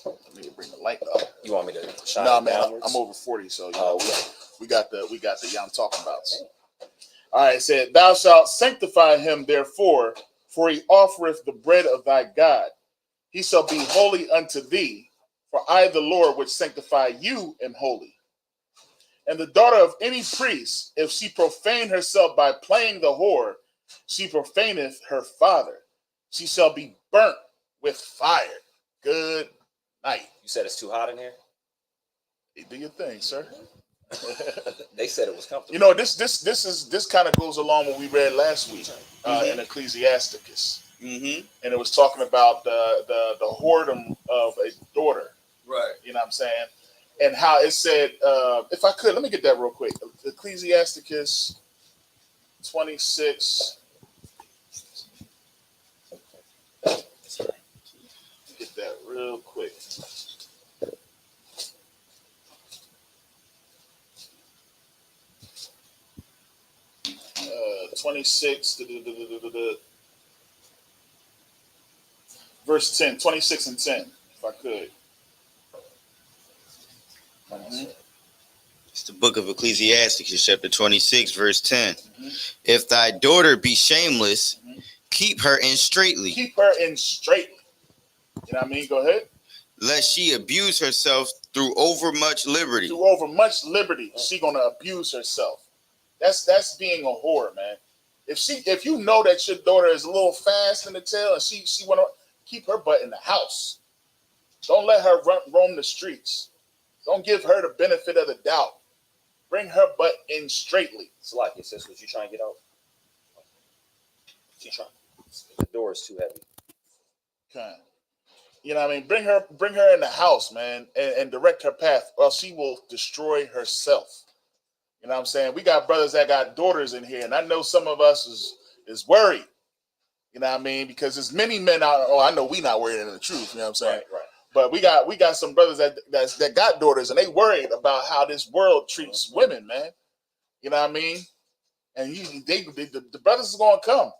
I need to bring the light up. You want me to shine? No, man, downwards? I'm over 40, so we got the I'm talking about. All right, it said, thou shalt sanctify him, therefore, for he offereth the bread of thy God. He shall be holy unto thee, for I, the Lord, which sanctify you, am holy. And the daughter of any priest, if she profane herself by playing the whore, she profaneth her father. She shall be burnt with fire. Good night. You said it's too hot in here? Hey, do your thing, sir. They said it was comfortable. This kind of goes along with what we read last week in Ecclesiasticus. Mm-hmm. And it was talking about the whoredom of a daughter. Right. You know what I'm saying? And how it said, if I could, let me get that real quick. Ecclesiasticus 26. Get that real quick. 26. Verse 10, 26 and 10, if I could. It's the book of Ecclesiasticus, chapter 26, verse 10. If thy daughter be shameless, keep her in straitly. Keep her in straitly. You know what I mean? Go ahead. Lest she abuse herself through overmuch liberty. Through overmuch liberty, she gonna abuse herself. That's being a whore, man. If you know that your daughter is a little fast in the tail and she wanna keep her butt in the house. Don't let her roam the streets. Don't give her the benefit of the doubt. Bring her butt in straightly. It's like it says, what you trying to get out? She trying. The door is too heavy. Okay. You know what I mean? Bring her in the house, man, and direct her path, or she will destroy herself. You know what I'm saying? We got brothers that got daughters in here, and I know some of us is worried. You know what I mean? Because there's many men out. Oh, I know we not worried in the truth. You know what I'm saying? Right. But we got some brothers that got daughters, and they worried about how this world treats women, man. You know what I mean? And the brothers is gonna come.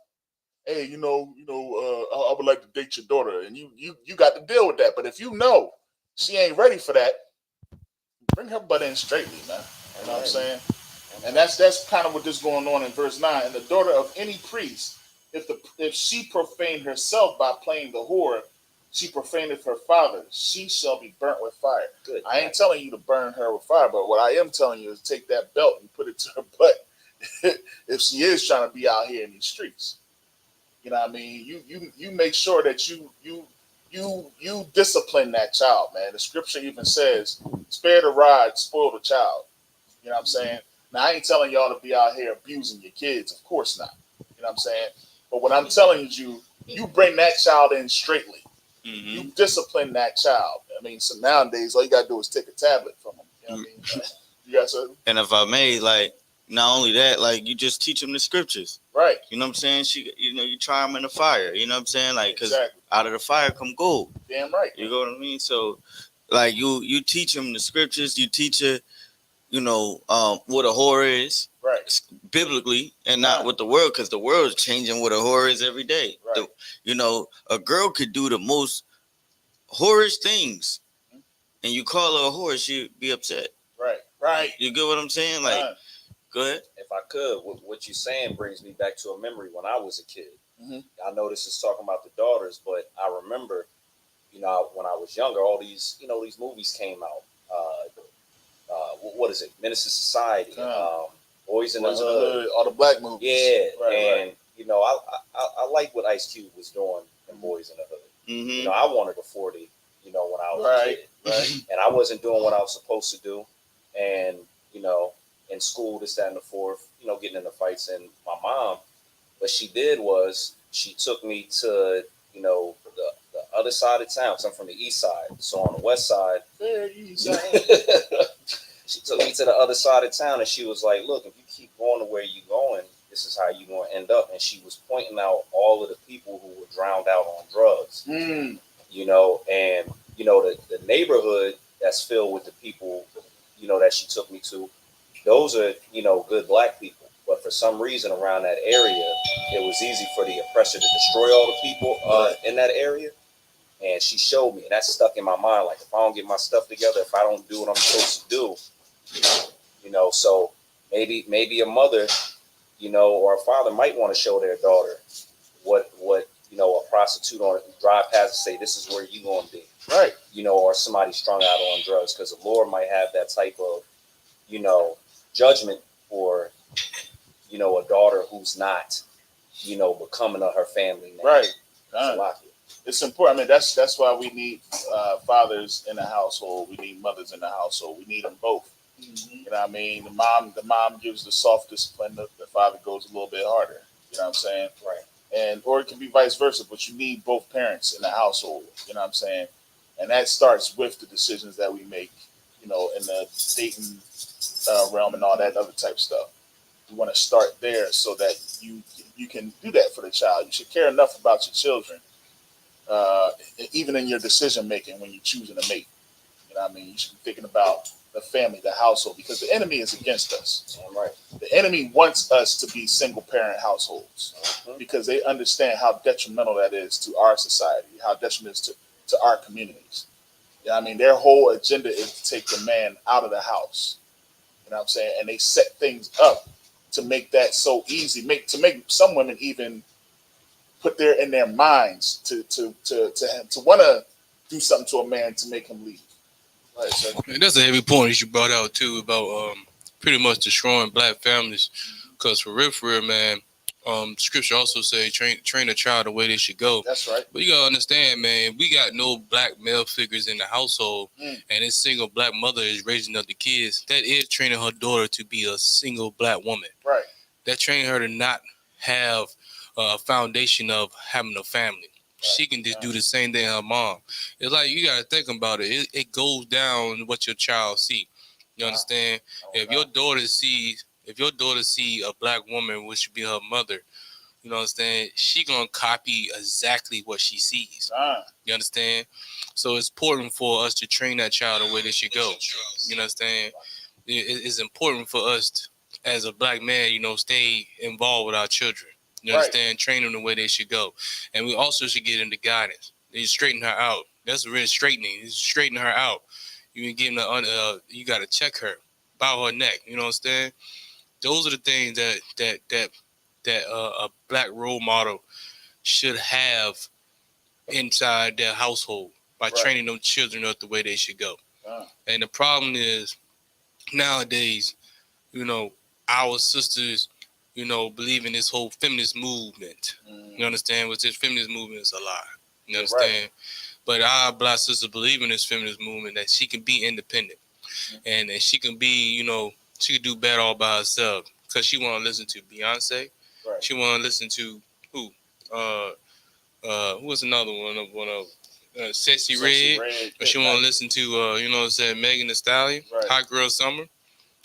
Hey, I would like to date your daughter, and you got to deal with that. But if you know she ain't ready for that, bring her butt in straightly, man. You know what I'm saying? And that's kind of what this going on in verse 9. And the daughter of any priest, if she profane herself by playing the whore, she profaneth her father, she shall be burnt with fire. Good. I ain't telling you to burn her with fire, but what I am telling you is take that belt and put it to her butt if she is trying to be out here in these streets. You know what I mean? You make sure that you discipline that child, man. The scripture even says, spare the rod, spoil the child. You know what I'm saying? Now, I ain't telling y'all to be out here abusing your kids. Of course not. You know what I'm saying? But what I'm telling you, you bring that child in straightly. Mm-hmm. You discipline that child. I mean, so nowadays, all you got to do is take a tablet from them. You know what I mean? You got to. And if I may, like, not only that, like, you just teach them the scriptures. Right. You know what I'm saying? You try them in the fire. You know what I'm saying? Like, because out of the fire come gold. Damn right. You know what I mean? So, like, you teach them the scriptures. You teach her, what a whore is. Right. Biblically, and not with the world, because the world is changing what a whore is every day. Right. A girl could do the most whorish things, and you call her a whore, she'd be upset. Right. Right. You get what I'm saying? Like, go ahead. If I could, what you're saying brings me back to a memory when I was a kid. Mm-hmm. I know this is talking about the daughters, but I remember, when I was younger, all these, these movies came out. What is it? Menace to Society. Boys in the Hood, all the black movies. Yeah, and I like what Ice Cube was doing in Boys in the Hood. Mm-hmm. I wanted a 40, when I was a kid, right? And I wasn't doing what I was supposed to do, and in school, this, that, and the fourth, getting into fights. And my mom, what she did was she took me to the other side of town. Cause I'm from the east side, so on the west side. She took me to the other side of town, and she was like, look, if you keep going to where you're going, this is how you're going to end up. And she was pointing out all of the people who were drowned out on drugs, and, the neighborhood that's filled with the people, that she took me to, those are, good black people. But for some reason around that area, it was easy for the oppressor to destroy all the people in that area. And she showed me, and that stuck in my mind. Like, if I don't get my stuff together, if I don't do what I'm supposed to do, so maybe a mother, or a father might want to show their daughter what a prostitute on drive past and say, this is where you going to be. Right. Or somebody strung out on drugs, because the Lord might have that type of, judgment for, a daughter who's not, becoming of her family now. Right. It's important. I mean, that's why we need fathers in the household. We need mothers in the household. We need them both. Mm-hmm. You know what I mean? The mom gives the soft discipline. The father goes a little bit harder. You know what I'm saying? Right. Or it can be vice versa. But you need both parents in the household. You know what I'm saying? And that starts with the decisions that we make. In the dating realm and all that other type stuff. We want to start there so that you can do that for the child. You should care enough about your children, even in your decision making when you're choosing a mate. You know what I mean? You should be thinking about the family, the household, because the enemy is against us. Right. The enemy wants us to be single parent households because they understand how detrimental that is to our society, how detrimental it is to our communities. You know what I mean? Their whole agenda is to take the man out of the house. You know what I'm saying? And they set things up to make that so easy, to make some women even put there in their minds to want to do something to a man to make him leave. Right, so. And that's a heavy point that you brought out too about pretty much destroying black families. Because for real, man, scripture also say train a child the way they should go. That's right. But you gotta understand, man, we got no black male figures in the household, and this single black mother is raising up the kids. That is training her daughter to be a single black woman. Right. That training her to not have a foundation of having a family. She can just do the same thing her mom. It's like you gotta think about it. It goes down what your child see. You understand? If your daughter see a black woman, which should be her mother, you know what I'm saying? She gonna copy exactly what she sees. You understand? So it's important for us to train that child the way they should go. You understand? It's important for us as a black man, stay involved with our children. You understand? Train them the way they should go. And we also should get into guidance. They straighten her out. That's really straightening. It's straightening her out. You can give them you got to check her, bow her neck. You know what I'm saying? Those are the things that a black role model should have inside their household by training those children up the way they should go. And the problem is nowadays, our sisters, believe in this whole feminist movement. You understand? What this feminist movement is a lie. You understand? But our black sisters believe in this feminist movement that she can be independent and she can be, she could do bad all by herself because she want to listen to Beyonce. Right. She want to listen to who? Who was another one of Sexy Red. Or she want to listen to you know what I'm saying, Megan Thee Stallion, Right. Hot Girl Summer.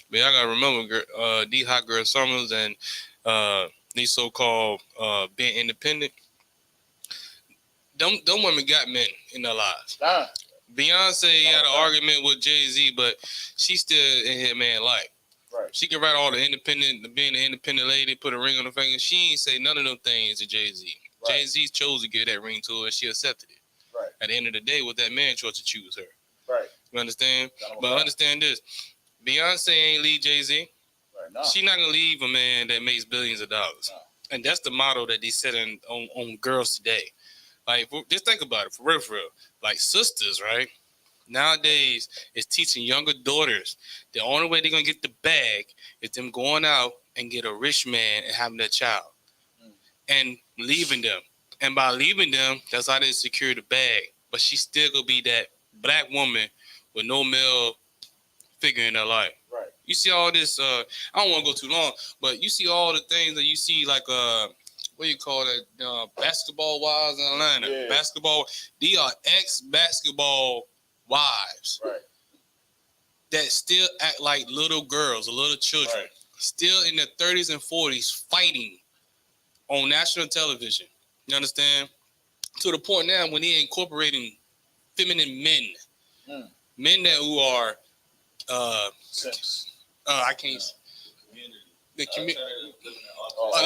But I gotta remember these Hot Girl Summers and these so-called being independent. Them women got men in their lives. Beyonce had an argument with Jay-Z, but she still in her man life. Right. She can write all the independent, being an independent lady, put a ring on her finger. She ain't say none of them things to Jay-Z. Right. Jay-Z chose to give that ring to her, and she accepted it. Right. At the end of the day, what that man chose to choose her. Right. You understand? But understand this: Beyonce ain't leave Jay-Z. Right. No. She not gonna leave a man that makes billions of dollars. No. And that's the motto that they set on girls today. Like, just think about it, for real, for real. Like sisters, right? Nowadays, it's teaching younger daughters the only way they're gonna get the bag is them going out and get a rich man and having their child, and leaving them. And by leaving them, that's how they secure the bag. But she still gonna be that black woman with no male figure in her life. Right. You see all this. I don't want to go too long, but you see all the things that you see, like what do you call that? Basketball wives in Atlanta. Yeah. Basketball. These are ex-basketball wives. Right. That still act like little girls or little children. Right. Still in their 30s and 40s fighting on national television. You understand? To the point now when they're incorporating feminine men. Men that who are I can't. The community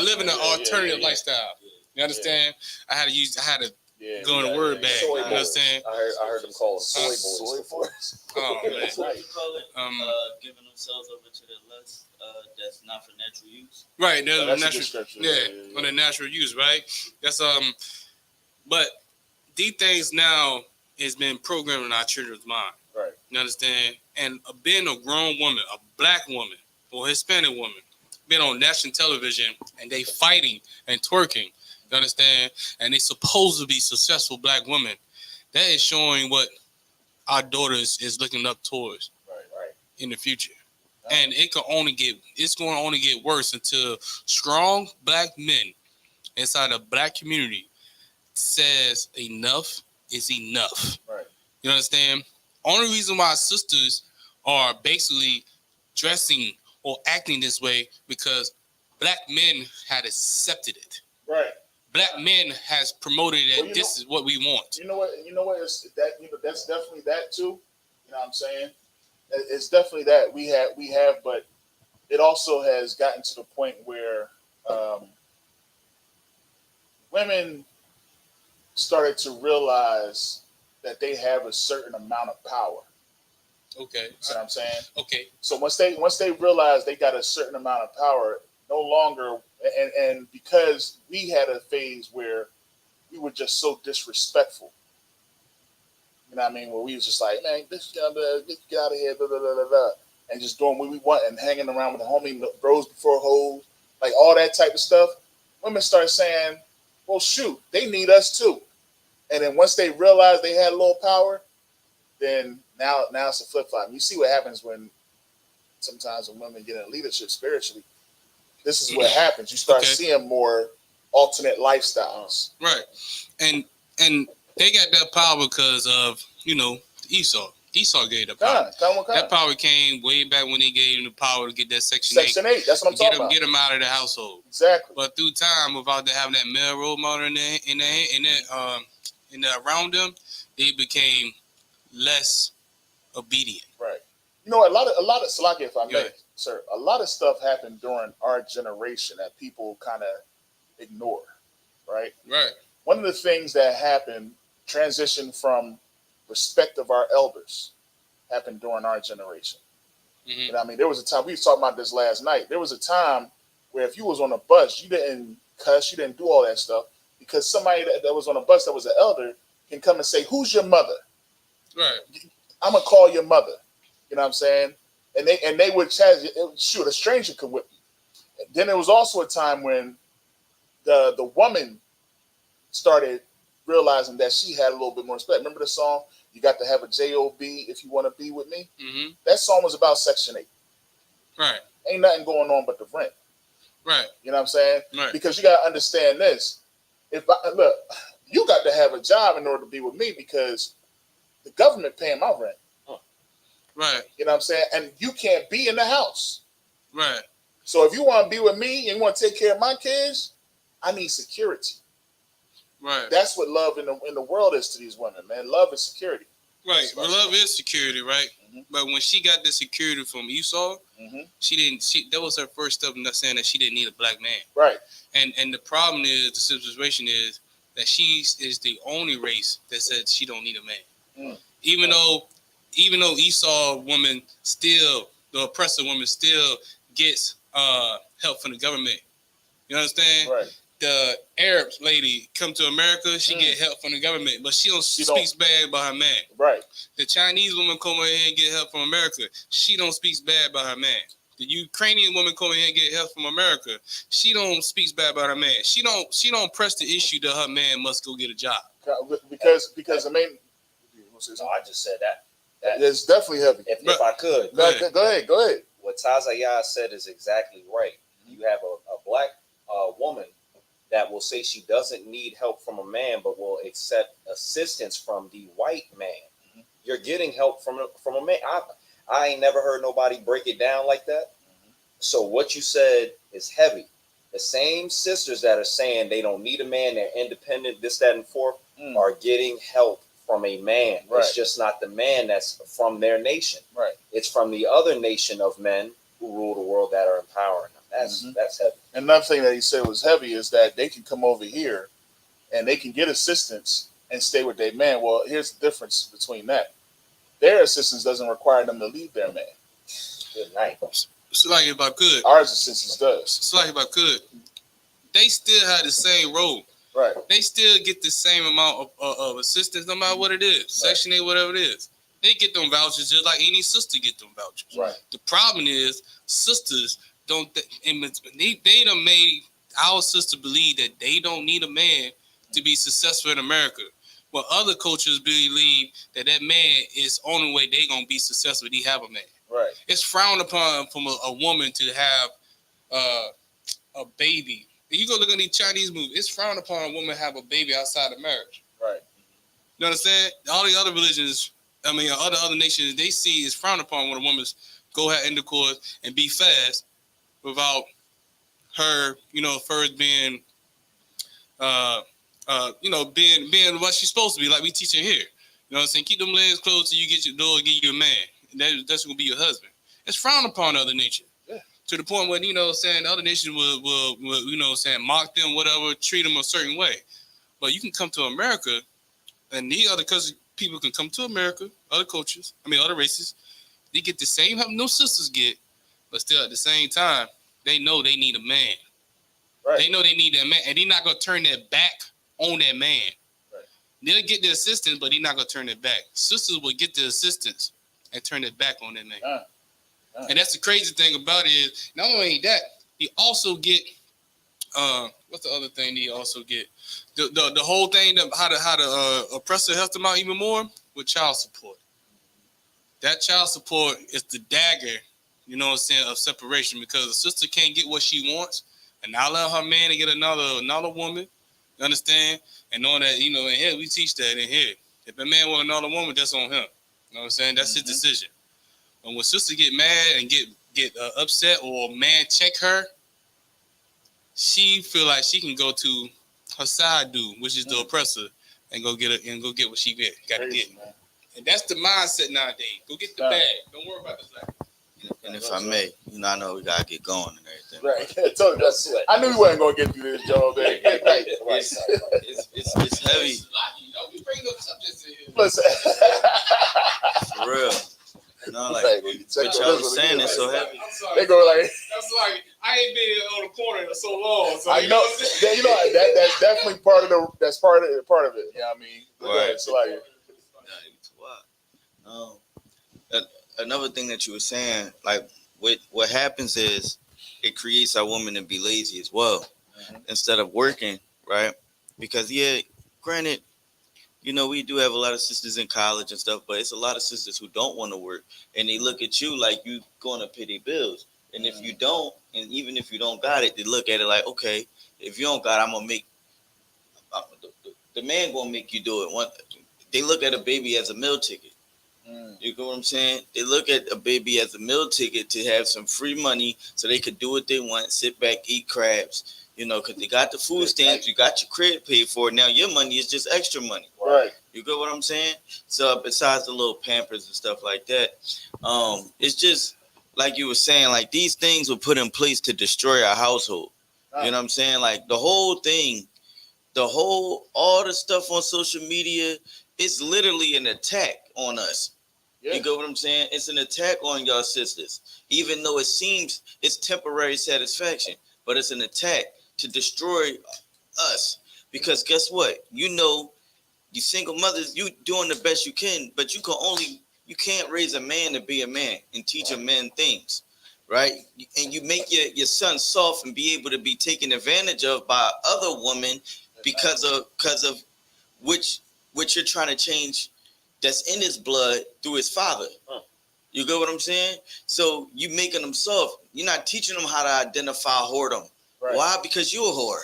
living an alternative lifestyle. You understand? I had to go in the word bag. You understand? I heard them call them soy boys. Oh man. What you call it? Giving themselves over to the lust that's not for natural use. Right. There's natural. On the natural use. Right. That's But these things now has been programmed in our children's mind. Right. You understand? And being a grown woman, a black woman or Hispanic woman, being on national television and they fighting and twerking, you understand? And they supposed to be successful black women. That is showing what our daughters is looking up towards in the future. And it's going to only get worse until strong black men inside the black community says enough is enough. Right. You understand? Only reason why sisters are basically dressing or acting this way because black men had accepted it. Right. Black men has promoted that this is what we want. You know what? It's that. That's definitely that too. You know what I'm saying? It's definitely that we have, but it also has gotten to the point where women started to realize that they have a certain amount of power. Okay. See what I'm saying? Okay. So once they realize they got a certain amount of power, no longer and because we had a phase where we were just so disrespectful. You know what I mean? Where we was just like, man, get out of here, blah, blah, blah, blah, blah, and just doing what we want and hanging around with the homie bros before hoes, like all that type of stuff. Women start saying, well, shoot, they need us too. And then once they realize they had a little power, then now it's a flip flop. You see what happens when sometimes when women get in leadership spiritually. This is what happens. You start seeing more alternate lifestyles. Right. And they got that power because of, Esau. Esau gave the power. That power came way back when he gave him the power to get that Section 8. Section 8, that's what I'm talking about. Get him out of the household. Exactly. But through time, without having that male role model in around them, they became less obedient. Right. You know, a lot of Salaki, if I may, sir, a lot of stuff happened during our generation that people kind of ignore. Right. Right. One of the things that happened, transition from respect of our elders, happened during our generation. Mm-hmm. You know what I mean? There was a time, we was talking about this last night. There was a time where if you was on a bus, you didn't cuss, you didn't do all that stuff, because somebody that was on a bus that was an elder can come and say, who's your mother? Right. I'm going to call your mother. You know what I'm saying? And they would shoot, a stranger could whip you. Then there was also a time when the woman started realizing that she had a little bit more respect. Remember the song, You Got to Have a J-O-B If You Want to Be With Me? Mm-hmm. That song was about Section 8. Right. Ain't nothing going on but the rent. Right. You know what I'm saying? Right. Because you got to understand this. Look, you got to have a job in order to be with me because the government paying my rent. Right. You know what I'm saying? And you can't be in the house. Right. So if you want to be with me and you want to take care of my kids, I need security. Right. That's what love in the world is to these women, man. Love is security. Right. Well, love is security, right? Mm-hmm. But when she got the security from Esau, she didn't. That was her first step in that saying that she didn't need a black man. Right. And the problem is, the situation is that she is the only race that said she don't need a man. Even though Esau woman still, the oppressor woman still gets help from the government. You understand? Right. The Arab lady come to America, she get help from the government, but she don't speak bad about her man. Right. The Chinese woman come in here and get help from America, she don't speak bad about her man. The Ukrainian woman come in here and get help from America, she don't speak bad about her man. She don't press the issue that her man must go get a job. Because I mean, no, I just said that. It's definitely heavy. If I could, go ahead. What Tazayah said is exactly right. You have a black woman that will say she doesn't need help from a man, but will accept assistance from the white man. You're getting help from a man. I ain't never heard nobody break it down like that. So what you said is heavy. The same sisters that are saying they don't need a man, they're independent, this, that, and fourth, are getting help from a man. Right. It's just not the man that's from their nation. Right. It's from the other nation of men who rule the world that are empowering them. That's heavy. And another thing that he said was heavy is that they can come over here and they can get assistance and stay with their man. Well, here's the difference between that. Their assistance doesn't require them to leave their man. Good night. So like if I could. Our assistance does. So like if I could. They still have the same role. Right. They still get the same amount of assistance no matter what it is. Right. Section 8, whatever it is. They get them vouchers just like any sister get them vouchers. Right. The problem is sisters don't, they done made our sister believe that they don't need a man to be successful in America. Well, other cultures believe that man is the only way they gonna be successful. They have a man. Right. It's frowned upon from a woman to have a baby. If you go look at these Chinese movies, it's frowned upon a woman to have a baby outside of marriage. Right. You understand? All the other religions, other nations, they see it's frowned upon when a woman's go have intercourse and be fast without her, first being being what she's supposed to be, like we teaching here. You know what I'm saying? Keep them legs closed till you get your door, get you a man. That's gonna be your husband. It's frowned upon other nations. Yeah. To the point where, other nations will mock them, whatever, treat them a certain way. But you can come to America, and the other people can come to America, other cultures, other races, they get the same help no sisters get, but still at the same time, they know they need a man. Right. They know they need that man, and they're not gonna turn their back on that man. Right. They'll get the assistance, but they're not gonna turn it back. Sisters will get the assistance and turn it back on that man. And that's the crazy thing about it is not only that, he also get what's the other thing he also get? The whole thing that how the oppressor helps them out even more with child support. That child support is the dagger, of separation, because the sister can't get what she wants, and now let her man to get another woman. You understand? And knowing that, in here we teach that in here. If a man want another woman, that's on him. You know what I'm saying? That's his decision. And when sister get mad and get upset or man check her, she feel like she can go to her side dude, which is the oppressor, and go get what she got to get. Man. And that's the mindset nowadays. Go get the bag. Don't worry about this life. And if I may, I know we gotta get going and everything. Right. I knew we wasn't gonna get through this, Joe. Man. It's heavy. We bring up subjects in here. Listen. For real. What y'all was saying is so heavy. They go like. That's like I ain't been on the corner in so long. So I know. That's definitely part of the. That's part of it. You know what I mean? Right. So like. Another thing that you were saying, like what happens is it creates our woman to be lazy as well, instead of working, right? Because granted, we do have a lot of sisters in college and stuff, but it's a lot of sisters who don't want to work, and they look at you like you going to pay their bills. And if you don't, and even if you don't got it, they look at it like, okay, if you don't got it, I'm gonna make the man gonna make you do it. They look at a baby as a meal ticket. You know what I'm saying? They look at a baby as a meal ticket to have some free money so they could do what they want, sit back, eat crabs, because they got the food stamps, you got your credit paid for. Now your money is just extra money. Right. You get what I'm saying? So besides the little Pampers and stuff like that, it's just like you were saying, like these things were put in place to destroy our household. You know what I'm saying? Like the whole thing, all the stuff on social media, it's literally an attack on us. Yeah. You get what I'm saying? It's an attack on y'all sisters. Even though it seems it's temporary satisfaction, but it's an attack to destroy us. Because guess what? You single mothers, you doing the best you can, but you can't raise a man to be a man and teach a man things, right? And you make your son soft and be able to be taken advantage of by other women because of which you're trying to change that's in his blood through his father. You get what I'm saying? So you making him soft. You're not teaching him how to identify whoredom. Right. Why? Because you're a whore.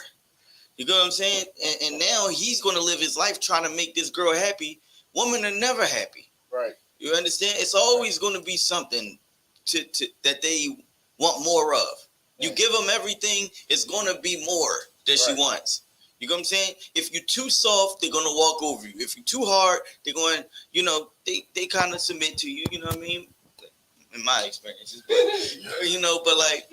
You get what I'm saying? And now he's going to live his life trying to make this girl happy. Women are never happy. Right. You understand? It's always going to be something to that they want more of. You give them everything, it's going to be more that she wants. You know what I'm saying? If you're too soft, they're going to walk over you. If you're too hard, they're going, they kind of submit to you, you know what I mean? In my experiences. But like,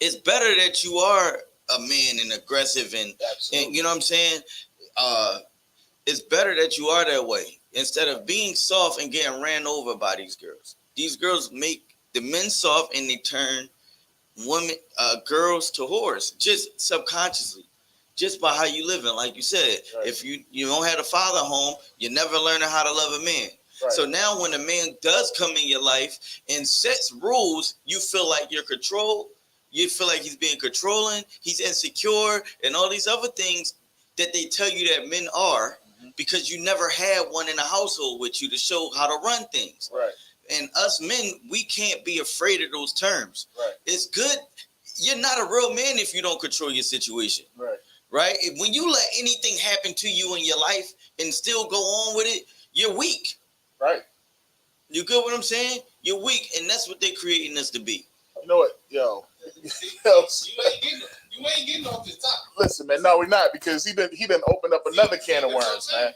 it's better that you are a man and aggressive and you know what I'm saying? It's better that you are that way instead of being soft and getting ran over by these girls. These girls make the men soft and they turn girls to whores just subconsciously. Just by how you living, like you said. Right. If you don't have a father home, you're never learning how to love a man. Right. So now when a man does come in your life and sets rules, you feel like you're controlled. You feel like he's being controlling. He's insecure and all these other things that they tell you that men are because you never had one in a household with you to show how to run things. Right. And us men, we can't be afraid of those terms. Right. It's good. You're not a real man if you don't control your situation. Right. Right? When you let anything happen to you in your life and still go on with it, you're weak. Right. You get what I'm saying? You're weak, and that's what they're creating us to be. You know what, yo? You ain't getting off this topic. Listen, man, no, we're not, because he done opened up another can of worms, man.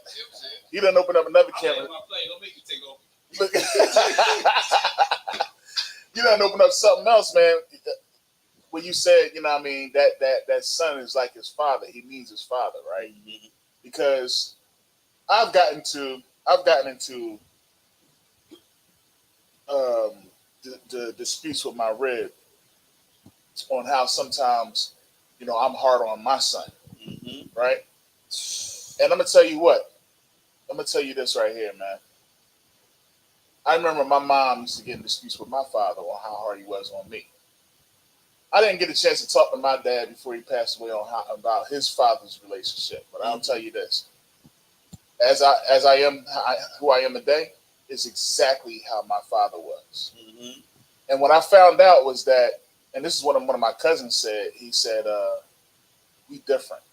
He done opened up another can of worms. Don't make you take over. You done opened up something else, man. When you said, that son is like his father, he means his father, right? Mm-hmm. Because I've gotten into the disputes with my rib on how sometimes, I'm hard on my son, right? And I'm gonna tell you what. I'm gonna tell you this right here, man. I remember my mom used to get in disputes with my father on how hard he was on me. I didn't get a chance to talk to my dad before he passed away about his father's relationship. But I'll tell you this: as I am who I am today, is exactly how my father was. Mm-hmm. And what I found out was that, and this is what one of my cousins said. He said, "We different.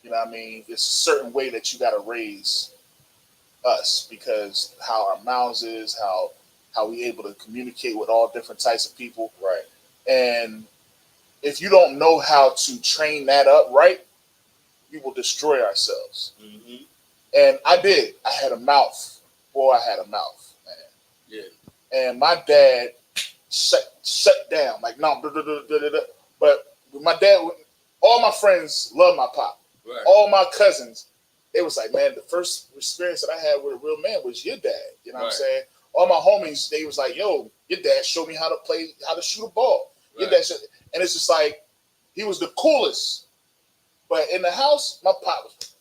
You know what I mean? It's a certain way that you got to raise us because how our mouths is, how we able to communicate with all different types of people." Right. And if you don't know how to train that up right, we will destroy ourselves. Mm-hmm. And I did. I had a mouth. Boy, I had a mouth, man. Yeah. And my dad shut down. Like, no. But my dad, all my friends love my pop. Right. All my cousins, they was like, man, the first experience that I had with a real man was your dad. You know what I'm saying? All my homies, they was like, yo, your dad showed me how to shoot a ball. Right. And it's just like, he was the coolest. But in the house, my pop was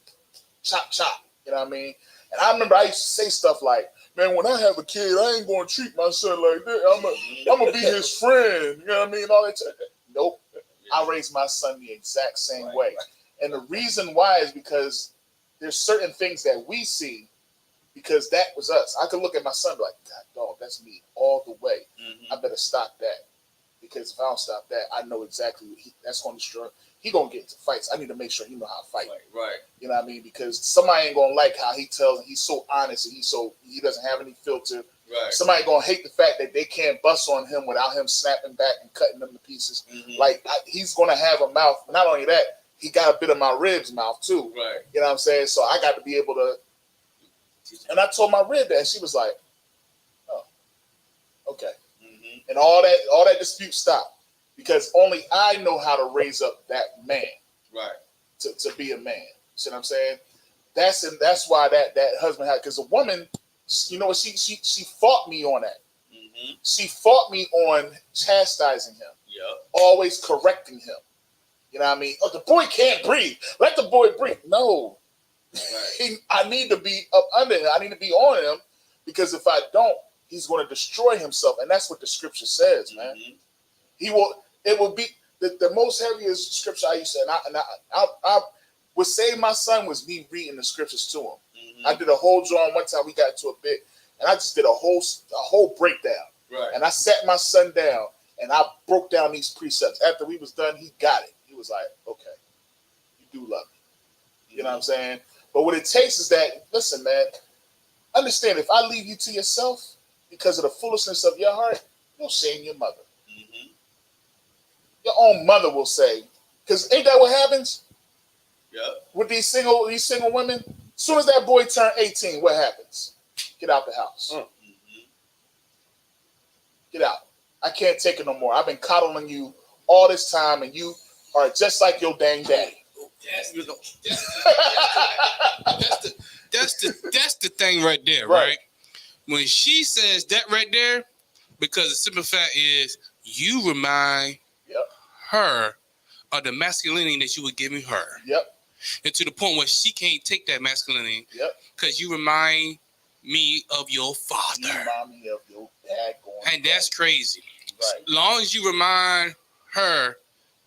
chop, chop. You know what I mean? And I remember I used to say stuff like, man, when I have a kid, I ain't going to treat my son like that. I'm going to be his friend. You know what I mean? All that. Nope. I raised my son the exact same way. And the reason why is because there's certain things that we see because that was us. I could look at my son and be like, God, dog, that's me all the way. Mm-hmm. I better stop that. because if I don't stop that, I know exactly what that's going to destroy. He gonna get into fights. I need to make sure he know how to fight. Right. You know what I mean? Because somebody ain't gonna like how he tells. He's so honest and he doesn't have any filter. Right. Somebody gonna hate the fact that they can't bust on him without him snapping back and cutting them to pieces. Mm-hmm. Like he's gonna have a mouth. Not only that, he got a bit of my ribs mouth too. Right. You know what I'm saying? So I got to be able to. And I told my rib that, and she was like, "Oh, okay." Mm-hmm. And all that dispute stopped because only I know how to raise up that man. Right. To be a man. See what I'm saying? That's why that husband had, because a woman, you know what, she fought me on that. Mm-hmm. She fought me on chastising him. Yep. Always correcting him. You know what I mean? Oh, the boy can't breathe. Let the boy breathe. No. Right. I need to be up under him. I need to be on him, because if I don't, he's going to destroy himself. And that's what the scripture says, man. Mm-hmm. It will be the most heaviest scripture I used to, and I would save my son was me reading the scriptures to him. Mm-hmm. I did a whole drawing one time. We got into a bit, and I just did a whole breakdown. Right. And I sat my son down, and I broke down these precepts. After we was done, he got it. He was like, "Okay, you do love me." You know what I'm saying? But what it takes is that, listen, man, understand, if I leave you to yourself because of the foolishness of your heart, you'll shame your mother. Mm-hmm. Your own mother will say, because ain't that what happens? Yeah. With these single women, as soon as that boy turn 18, what happens? Get out the house. Mm-hmm. Get out. I can't take it no more. I've been coddling you all this time, and you are just like your dang daddy. That's the thing right there, right? When she says that right there, because the simple fact is you remind her of the masculinity that you were giving her. Yep. And to the point where she can't take that masculinity. Yep. Because you remind me of your father. You remind me of your dad going. And that's crazy. Right. As long as you remind her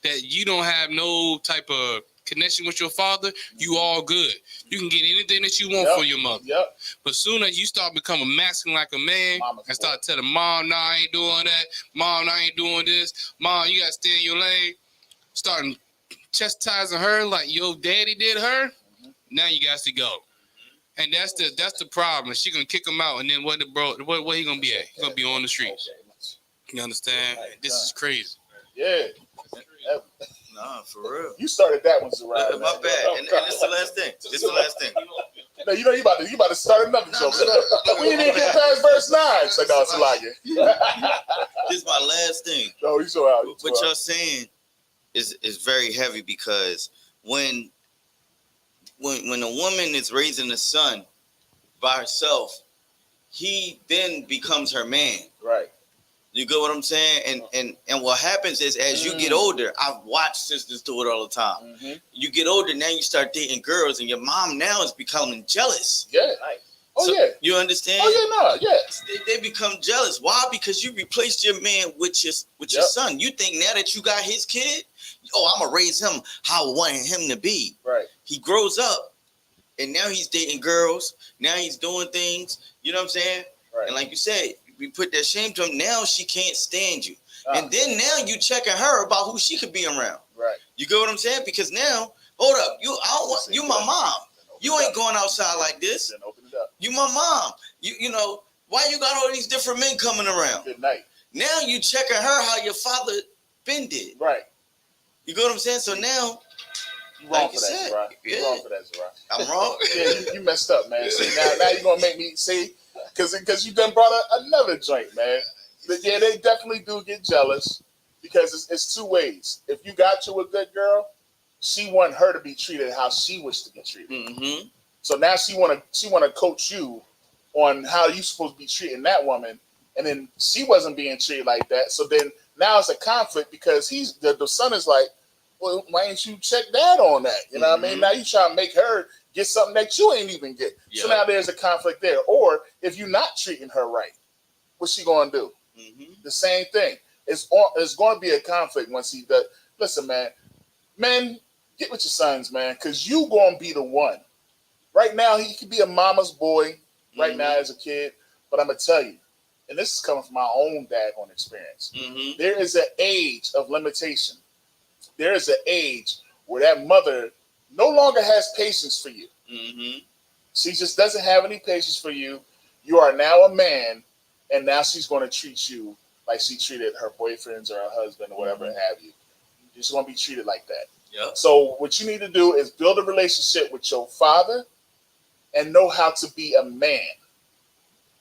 that you don't have no type of connection with your father, you all good. You can get anything that you want for your mother. Yep. But soon as you start becoming masculine like a man, and start telling mom, "No, I ain't doing that. Mom, I ain't doing this. Mom, you gotta stay in your lane." Starting chastising her like your daddy did her. Mm-hmm. Now you got to go. And that's the problem. She gonna kick him out, and then what he gonna be at? He gonna be on the streets. You understand? This is crazy. Yeah. Nah, for real. You started that one, Zariah. My bad. And this is the last thing. No, you know you about to start another joke. We didn't even get past verse 9. So no, it's a lie. This is my last thing. No, you so out. What y'all saying is very heavy, because when a woman is raising a son by herself, he then becomes her man. Right. You get what I'm saying? And what happens is, as you get older, I've watched sisters do it all the time. Mm-hmm. You get older, now you start dating girls, and your mom now is becoming jealous. Yeah. Right. Oh, so, yeah. You understand? Oh, yeah, no, yeah. They become jealous. Why? Because you replaced your man with your son. You think now that you got his kid, I'm going to raise him how I want him to be. Right. He grows up, and now he's dating girls. Now he's doing things. You know what I'm saying? Right. And like you said, we put that shame to him. Now she can't stand you. And then now you checking her about who she could be around. Right. You get what I'm saying? Because now, hold up, you my mom. You ain't going outside like this. Then open it up. You my mom. You know, why you got all these different men coming around? Good night. Now you checking her how your father been did. Right. You get what I'm saying? So now, you wrong for that, Zariah. You wrong for that, Zariah. I'm wrong? Yeah, you messed up, man. See, now you're gonna make me see. Because you done brought another joint, man. But yeah, they definitely do get jealous, because it's two ways. If you got you a good girl, she want her to be treated how she wished to be treated. Mm-hmm. So now she wanna coach you on how you supposed to be treating that woman, and then she wasn't being treated like that. So then now it's a conflict, because the son is like, well, why ain't you check dad on that? You know what I mean? Now you trying to make her get something that you ain't even get. Yeah. So now there's a conflict there. Or if you're not treating her right, what's she going to do? Mm-hmm. The same thing. It's going to be a conflict once he does. Listen, man, men, get with your sons, man, because you going to be the one. Right now, he could be a mama's boy right now as a kid, but I'm going to tell you, and this is coming from my own daggone experience. There is an age of limitation. There is an age where that mother no longer has patience for you. She just doesn't have any patience for you. You are now a man, and now she's going to treat you like she treated her boyfriends or her husband or whatever have you. You're just going to be treated like that. Yep. So what you need to do is build a relationship with your father and know how to be a man.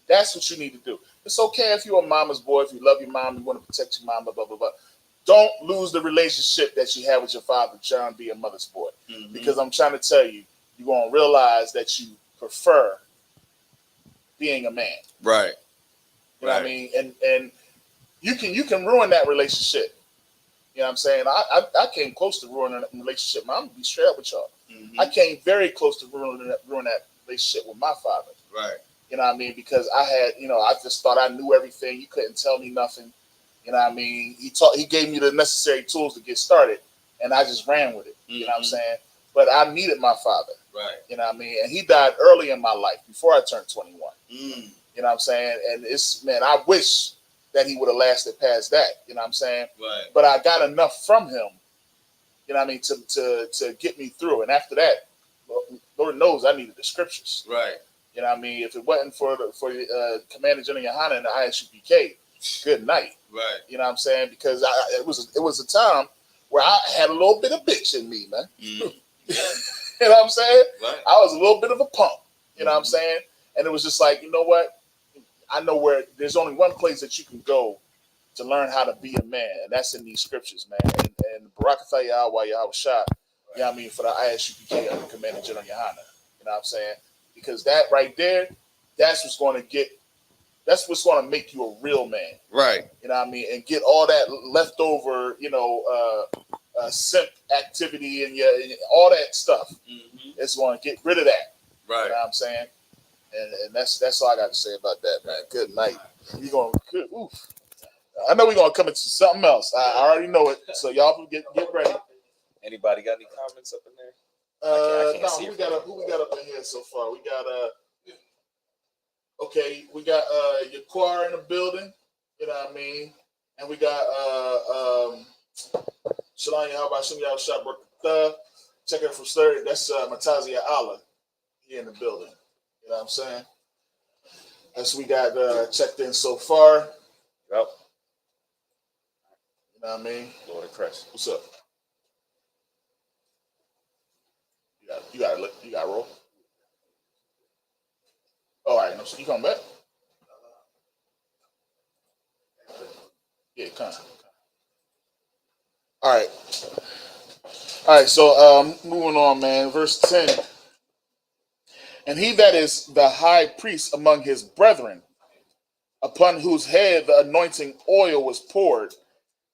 That's what you need to do. It's okay if you're a mama's boy, if you love your mom, you want to protect your mom, blah, blah, blah, blah. Don't lose the relationship that you have with your father trying to be a mother's boy. Because I'm trying to tell you, you're going to realize that you prefer being a man. Right. You know what I mean? And you can ruin that relationship. You know what I'm saying? I came close to ruining that relationship. I'm going to be straight up with y'all. I came very close to ruining that relationship with my father. Right. You know what I mean? Because I had, I just thought I knew everything. You couldn't tell me nothing. You know what I mean? He gave me the necessary tools to get started, and I just ran with it. You know what I'm saying? But I needed my father. Right. You know what I mean? And he died early in my life, before I turned 21. You know what I'm saying? And I wish that he would have lasted past that. You know what I'm saying? Right. But I got enough from him, you know what I mean, to get me through. And after that, Lord knows I needed the scriptures. Right. You know what I mean? If it wasn't for the Commander General Yohana and the ISUPK, good night. Right. You know what I'm saying? Because it was a time where I had a little bit of bitch in me, man. You know what I'm saying? Right. I was a little bit of a punk. You know what I'm saying? And it was just like, you know what? I know where there's only one place that you can go to learn how to be a man, and that's in these scriptures, man. And Barakatha Yahweh Yahweh Shah, you know what I mean, for the ISUPK under Commander General Yohana. You know what I'm saying? Because that right there, that's what's going to make you a real man. Right. You know what I mean? And get all that leftover, simp activity and all that stuff. It's going to get rid of that. Right. You know what I'm saying? And that's all I got to say about that, man. Good night. Oof. I know we're going to come into something else. I already know it. So y'all get ready. Anybody got any comments up in there? Who we got up in here so far? We got we got Yaquar in the building, you know what I mean? And we got Shalanya, how about Shim Yao Shah Barakatha? Check it from Slurry. That's Matazia Allah here in the building. You know what I'm saying? That's we got checked in so far. Yep. You know what I mean? Lord of Christ. What's up? You got to roll. All right, so you coming back? Yeah, kind of. All right. So moving on, man. Verse 10. And he that is the high priest among his brethren, upon whose head the anointing oil was poured,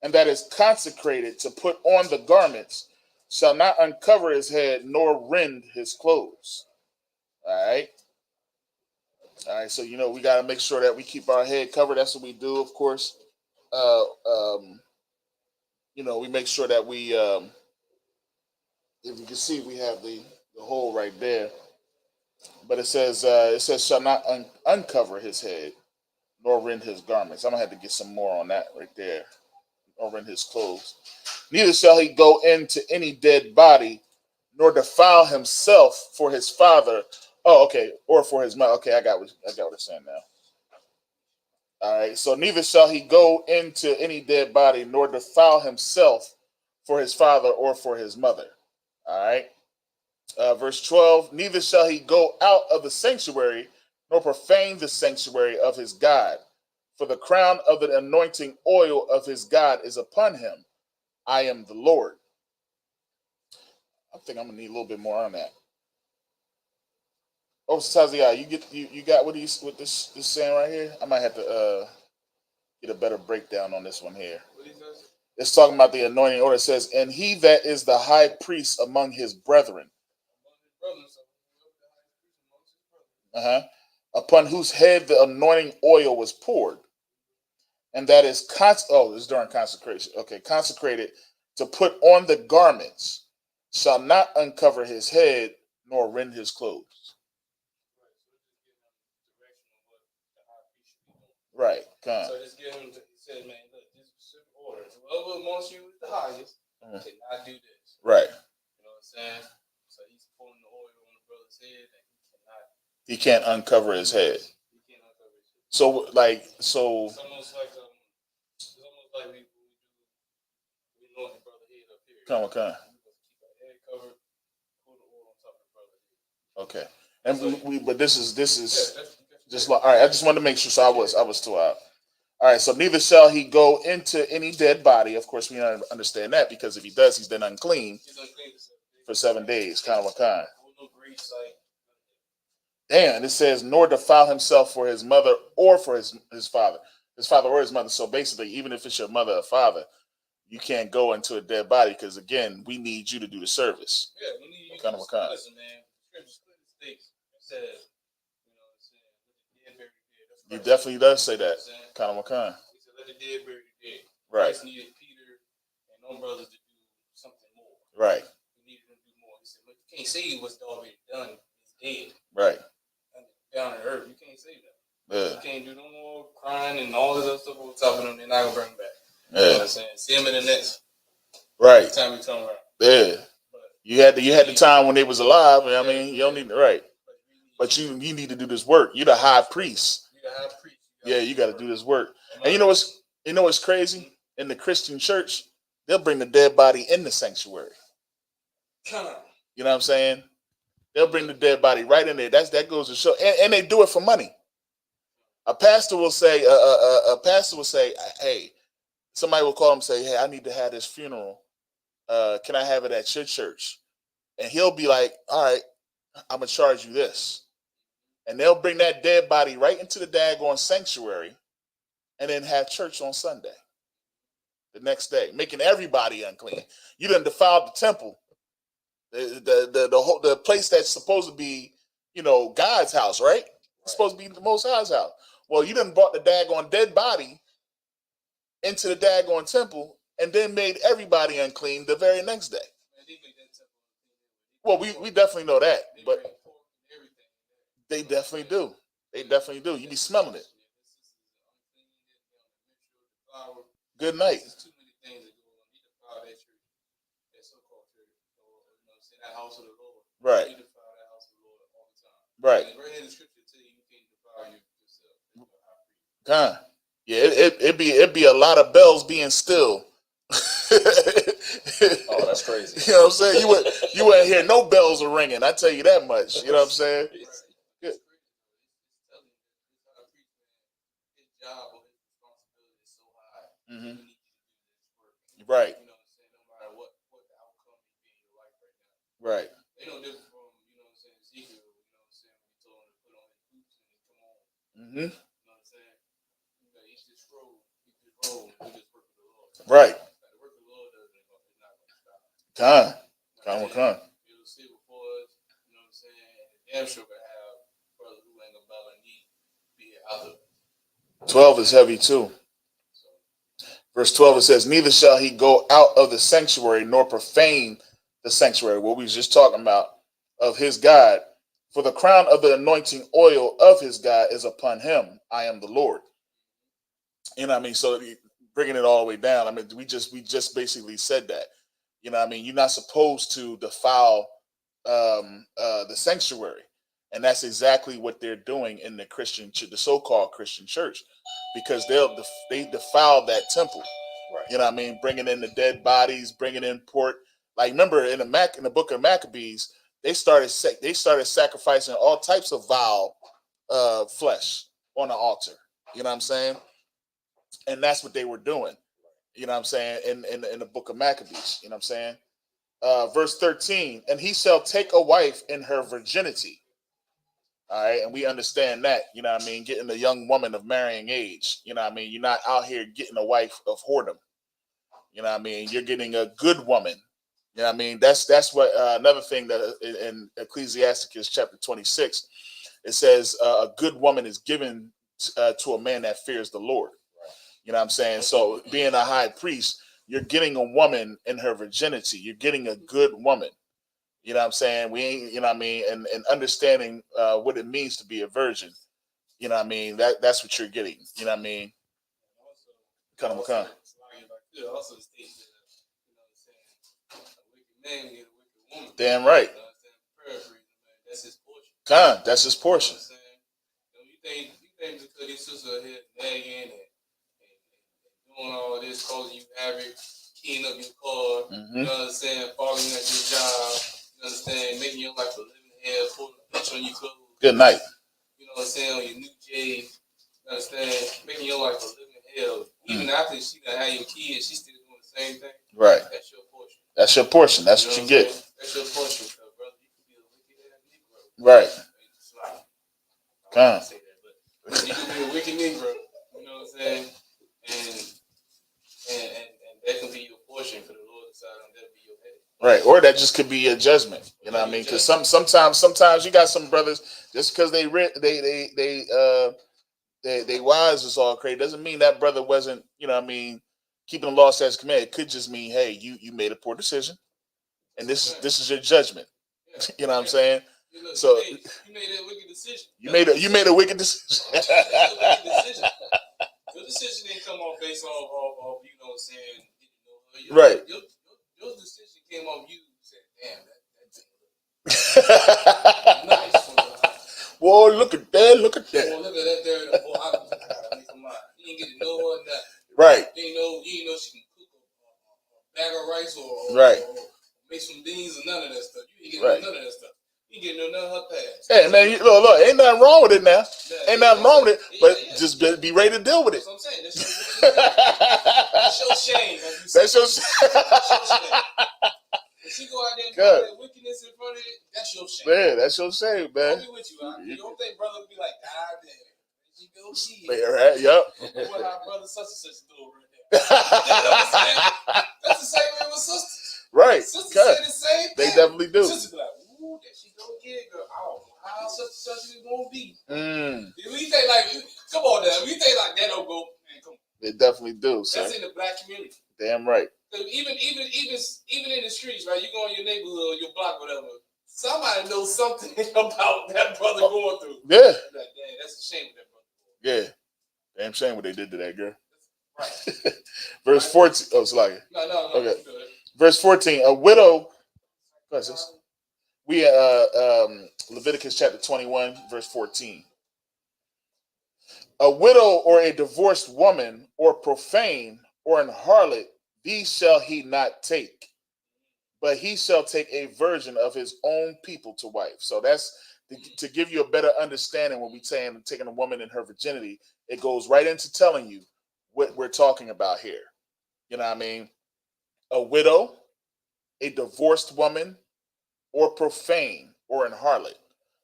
and that is consecrated to put on the garments, shall not uncover his head nor rend his clothes. All right. So we got to make sure that we keep our head covered. That's what we do, of course. We make sure that we, if you can see, we have the hole right there. But it says shall not uncover his head nor rend his garments. I'm gonna have to get some more on that right there. Or rend his clothes. Neither shall he go into any dead body, nor defile himself for his father. Oh, okay, or for his mother. Okay, I got what it's saying now. All right, so neither shall he go into any dead body, nor defile himself for his father or for his mother. All right. Verse 12, neither shall he go out of the sanctuary, nor profane the sanctuary of his God. For the crown of the anointing oil of his God is upon him. I am the Lord. I think I'm gonna need a little bit more on that. Oh, Tazia, you got what this saying right here? I might have to get a better breakdown on this one here. It's talking about the anointing oil. It says, and he that is the high priest among his brethren. Upon whose head the anointing oil was poured. And that is this is during consecration. Okay, consecrated to put on the garments, shall not uncover his head nor rend his clothes. Right. So just give him. He said, man, look, this is specific order. Whoever amongst you is the highest cannot do this. Right. You know what I'm saying? So he's pulling the oil on the brother's head, and he can't uncover his head. He can't uncover his head. So It's almost like we know the brother head up here. Come on. Keep our head covered, pull the oil on top of the brother's head. Okay. And but this is just like, all right. I just wanted to make sure. So I was too out. All right. So neither shall he go into any dead body. Of course, we understand that, because if he does, he's then unclean for 7 days. Kind of a kind. And it says, nor defile himself for his mother or for his father or his mother. So basically, even if it's your mother or father, you can't go into a dead body, because again, we need you to do the service. Yeah, we need you kind of a kind. Listen, man. It says, He definitely does say that. Kind of a kind. He said, let the dead bury the dead. Right. Christ needed Peter and no brothers to do something more. Right. He needed them to do more. He said, but you can't say what's already done. It's dead. Right. Down on earth, you can't say that. Yeah. You can't do no more crying and all this other stuff over top of them. They're not gonna bring them back. Yeah. You know what I'm saying? See them in the next. Right. Time we turn around. Yeah. You had the time when they was alive. I mean, you don't need right. But you need to do this work. You're the high priest. You're the high priest. Yeah, you got to do this work. And you know what's crazy? In the Christian church, they'll bring the dead body in the sanctuary. You know what I'm saying? They'll bring the dead body right in there. That goes to show, and they do it for money. A pastor will say, hey, somebody will call him and say, hey, I need to have this funeral. Can I have it at your church? And he'll be like, all right, I'm gonna charge you this. And they'll bring that dead body right into the daggone sanctuary, and then have church on Sunday, the next day, making everybody unclean. You done defiled the temple. The place that's supposed to be, God's house, right? It's supposed to be the Most High's house. Well, you done brought the daggone dead body into the daggone temple, and then made everybody unclean the very next day. Well, we definitely know that, but they definitely do. They definitely do. You be smelling it. Good night. Right. Right. Huh. Yeah, it'd be a lot of bells being still. Oh, that's crazy. You know what I'm saying? You wouldn't hear no bells are ringing. I tell you that much. You know what I'm saying? Good. Mm-hmm. Right. Right. They know different from, Ezekiel, he told him to put on his boots and come on. Mm-hmm. You know what I'm saying? Eat this scroll, eat this roll, and do this work of the Lord. Right. The work of the Lord it's not going to stop. It'll sit before us, you know what I'm saying? And damn sure gonna have brothers who ain't gonna bow their knee, be out of it. 12 is heavy too. Verse 12, it says, neither shall he go out of the sanctuary nor profane the sanctuary, what we was just talking about, of his God. For the crown of the anointing oil of his God is upon him. I am the Lord. You know what I mean? So bringing it all the way down, I mean, we just basically said that. You know what I mean? You're not supposed to defile the sanctuary. And that's exactly what they're doing in the the so-called Christian church, because they defile that temple. Right. You know what I mean? Bringing in the dead bodies, bringing in pork. Like, remember in the book of Maccabees, they started sacrificing all types of vile flesh on the altar. You know what I'm saying? And that's what they were doing. You know what I'm saying? In the book of Maccabees. You know what I'm saying? Verse 13, and he shall take a wife in her virginity. All right, and we understand that, you know what I mean, getting a young woman of marrying age, you know what I mean, you're not out here getting a wife of whoredom, you know what I mean, you're getting a good woman, you know what I mean, that's what, another thing that in Ecclesiasticus chapter 26, it says a good woman is given to a man that fears the Lord, you know what I'm saying, so being a high priest, you're getting a woman in her virginity, you're getting a good woman. You know what I'm saying? We ain't, you know what I mean? And understanding what it means to be a virgin. You know what I mean? That's what you're getting. You know what I mean? Kind of kind. Also state that, a wicked man get a wicked woman. Damn right. That's his portion. That's his portion. You think because his sister here nagging and doing all this, causing you havoc, keying up your car, you know what I'm saying, following at your job, you understand, making your life a living hell, putting a bitch on your clothes. Good night. You know what I'm saying, on your new J, you understand, making your life a living hell. Even after she done had your kids, she's still doing the same thing. Right. That's your portion. That's your portion. That's what you get. That's your portion, brother. You could be a wicked ass Negro. Right. I say that, but you could be a wicked Negro. You know what I'm saying? And that can be your portion for the Lord decide on that be your head. Right, or that just could be a judgment. You know what I mean? Because sometimes you got some brothers just because they wise is all crazy doesn't mean that brother wasn't, you know what I mean, keeping the law as command. It could just mean, hey, you made a poor decision, and this is your judgment. Yeah. You know what I'm saying? So you made a wicked decision. You made a wicked decision. Your decision didn't come off based off you know what I'm saying. Right. Your decision came off you saying, damn, that nice. Whoa, look at that. Look at that. Boy, look at that there. Boy, I make a mind. You ain't get to know her nothing. Right. You ain't know she can cook a bag of rice or make some beans or none of that stuff. You ain't getting none of that stuff. You ain't getting none of her past. Hey man, look, ain't nothing wrong with it now. Ain't nothing wrong with it, but just be ready to deal with it. That's what I'm saying. That's your shame. That's your shame. If she go out there and do that wickedness in front of you, that's your shame. Man, that's your shame, man. I'll be with you. You don't think brother would be like, God damn, she go she. Right, yep. What our brother such and such do right there. You know what I'm saying? That's the same way with sisters. Right. Sisters say the same thing. They definitely do. Sisters be like, ooh, there she go again, girl. I don't know how such and such is gonna be. We think like, come on now. We think like that don't go. Man, come on. They definitely do. So. That's in the black community. Damn right. Even in the streets, right? You go in your neighborhood, or your block, whatever. Somebody knows something about that brother going through. Yeah. Like, damn, that's a shame of that brother. Yeah. Damn shame what they did to that girl. Right. Verse 14. Oh, it's like no. Okay. Verse 14. A widow. What's this? We Leviticus chapter 21, verse 14. A widow or a divorced woman or profane or an harlot, these shall he not take, but he shall take a virgin of his own people to wife. So that's to give you a better understanding when we saying taking a woman in her virginity. It goes right into telling you what we're talking about here. You know what I mean? A widow, a divorced woman, or profane or an harlot.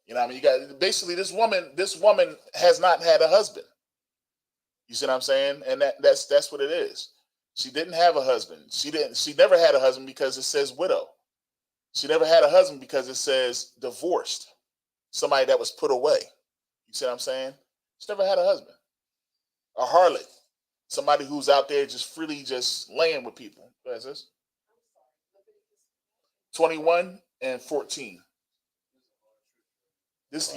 You know what I mean? You got basically this woman has not had a husband. You see what I'm saying? And that's what it is. She didn't have a husband. She never had a husband because it says widow. She never had a husband because it says divorced. Somebody that was put away. You see what I'm saying? She never had a husband. A harlot. Somebody who's out there just freely just laying with people. What is this? 21 and 14. These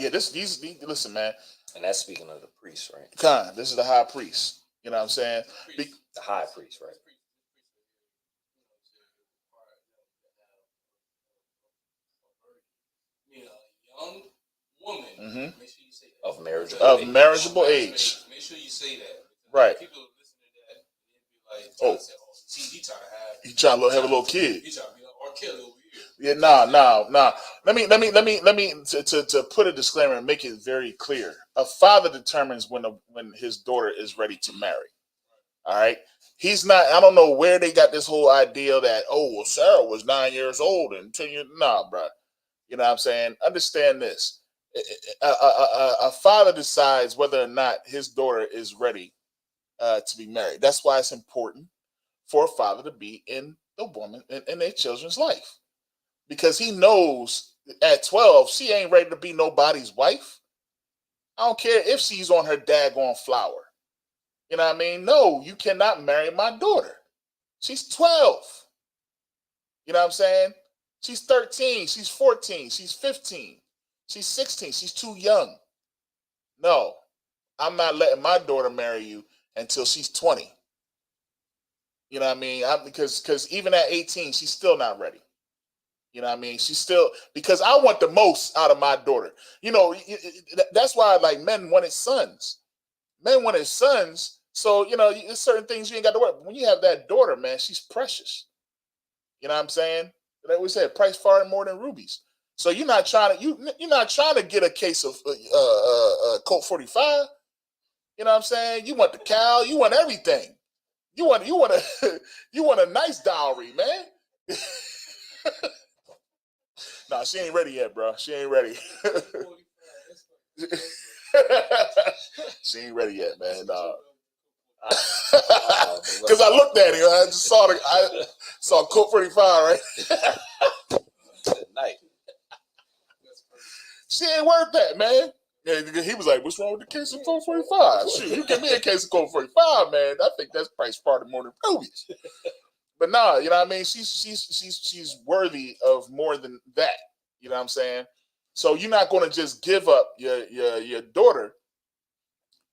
listen, man. And that's speaking of the priest, right? This is the high priest. You know what I'm saying? The high priest, right? Young woman, make sure you say that. Of marriageable age. Make sure you say that. Right. People listen to that and be like, he trying to have a little kid. He trying to be like R. Kelly over here. Yeah, nah. Let me to put a disclaimer and make it very clear. A father determines when his daughter is ready to marry. All right. He's not. I don't know where they got this whole idea that Sarah was 9 years old and 10 years. Nah, bro. You know what I'm saying? Understand this. A father decides whether or not his daughter is ready to be married. That's why it's important for a father to be in the woman in their children's life. Because he knows at 12, she ain't ready to be nobody's wife. I don't care if she's on her daggone flower. You know what I mean? No, you cannot marry my daughter. She's 12. You know what I'm saying? She's 13. She's 14. She's 15. She's 16. She's too young. No. I'm not letting my daughter marry you until she's 20. You know what I mean? Because even at 18, she's still not ready. You know what I mean? She's still, because I want the most out of my daughter. You know, that's why like men wanted sons. Men wanted sons. So, you know, there's certain things you ain't got to worry. But when you have that daughter, man, she's precious. You know what I'm saying? Like we said, price far more than rubies. So you're not trying to you're not trying to get a case of Colt 45. You know what I'm saying? You want the cow, you want everything. You want a you want a nice dowry, man. Nah, she ain't ready yet, bro. She ain't ready. She ain't ready yet, man. Because I looked at him, I just saw Colt 45, right? Night. She ain't worth that, man. Yeah, he was like, "What's wrong with the case of Colt 45? Shoot, you give me a case of Colt 45, man. I think that's price part more than rubies." But nah, you know what I mean? She's worthy of more than that. You know what I'm saying? So you're not going to just give up your daughter.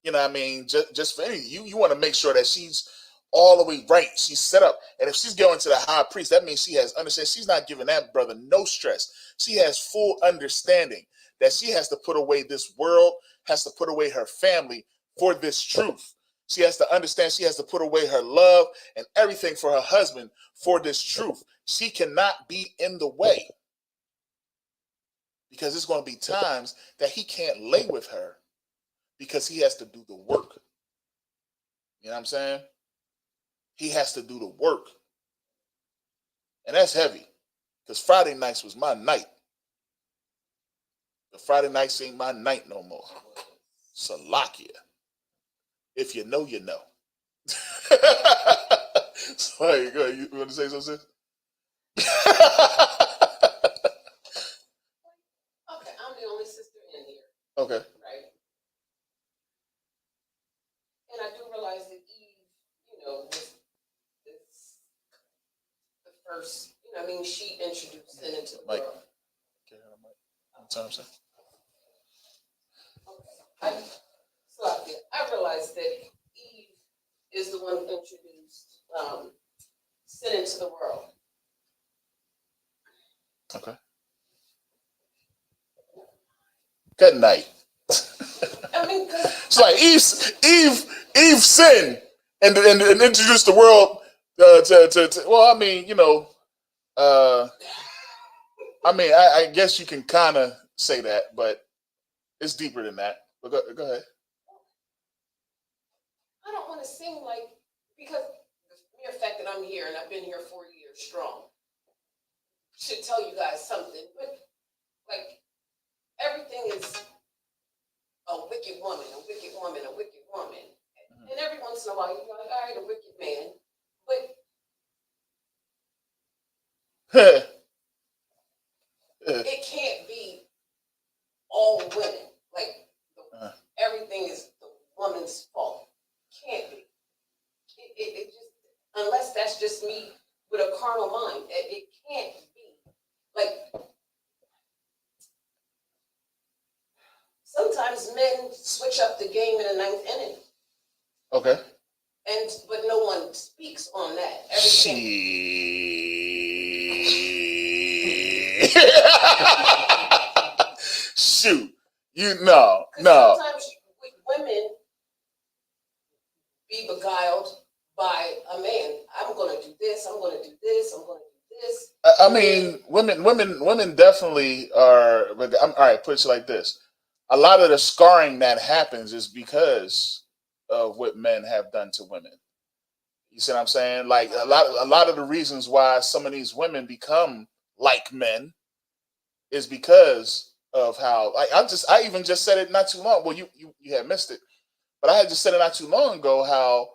You know what I mean? Just for anything. You want to make sure that she's all the way right. She's set up. And if she's going to the high priest, that means she has understand. She's not giving that brother no stress. She has full understanding that she has to put away this world, has to put away her family for this truth. She has to understand she has to put away her love and everything for her husband for this truth. She cannot be in the way, because there's going to be times that he can't lay with her because he has to do the work. You know what I'm saying? He has to do the work. And that's heavy, because Friday nights was my night. The Friday nights ain't my night no more. Salakia. If you know, you know. Sorry, go ahead. You want to say something? Okay, I'm the only sister in here. Okay. Right? And I do realize that Eve, was the first, I mean, she introduced sin into the world. I realized that Eve is the one who introduced sin into the world. Okay. Good night. I mean, it's like Eve sinned and introduced the world to well, I mean, I guess you can kind of say that, but it's deeper than that. But go ahead. I don't want to seem like, because the mere fact that I'm here and I've been here 4 years strong should tell you guys something, but like, everything is a wicked woman, a wicked woman, a wicked woman. Mm-hmm. And every once in a while you're like, all right, a wicked man. But it can't be all women. Like, everything is the woman's fault. Can't be. It just, unless that's just me with a carnal mind, it can't be. Like, sometimes men switch up the game in the ninth inning. Okay. But no one speaks on that. Shoot. Sometimes women be beguiled by a man. I'm going to do this. I'm going to do this. I'm going to do this. I mean, women definitely are. But all right. Put it like this: a lot of the scarring that happens is because of what men have done to women. You see what I'm saying? Like a lot of the reasons why some of these women become like men is because of how. Like I even just said it not too long. Well, you had missed it, but I had just said it not too long ago how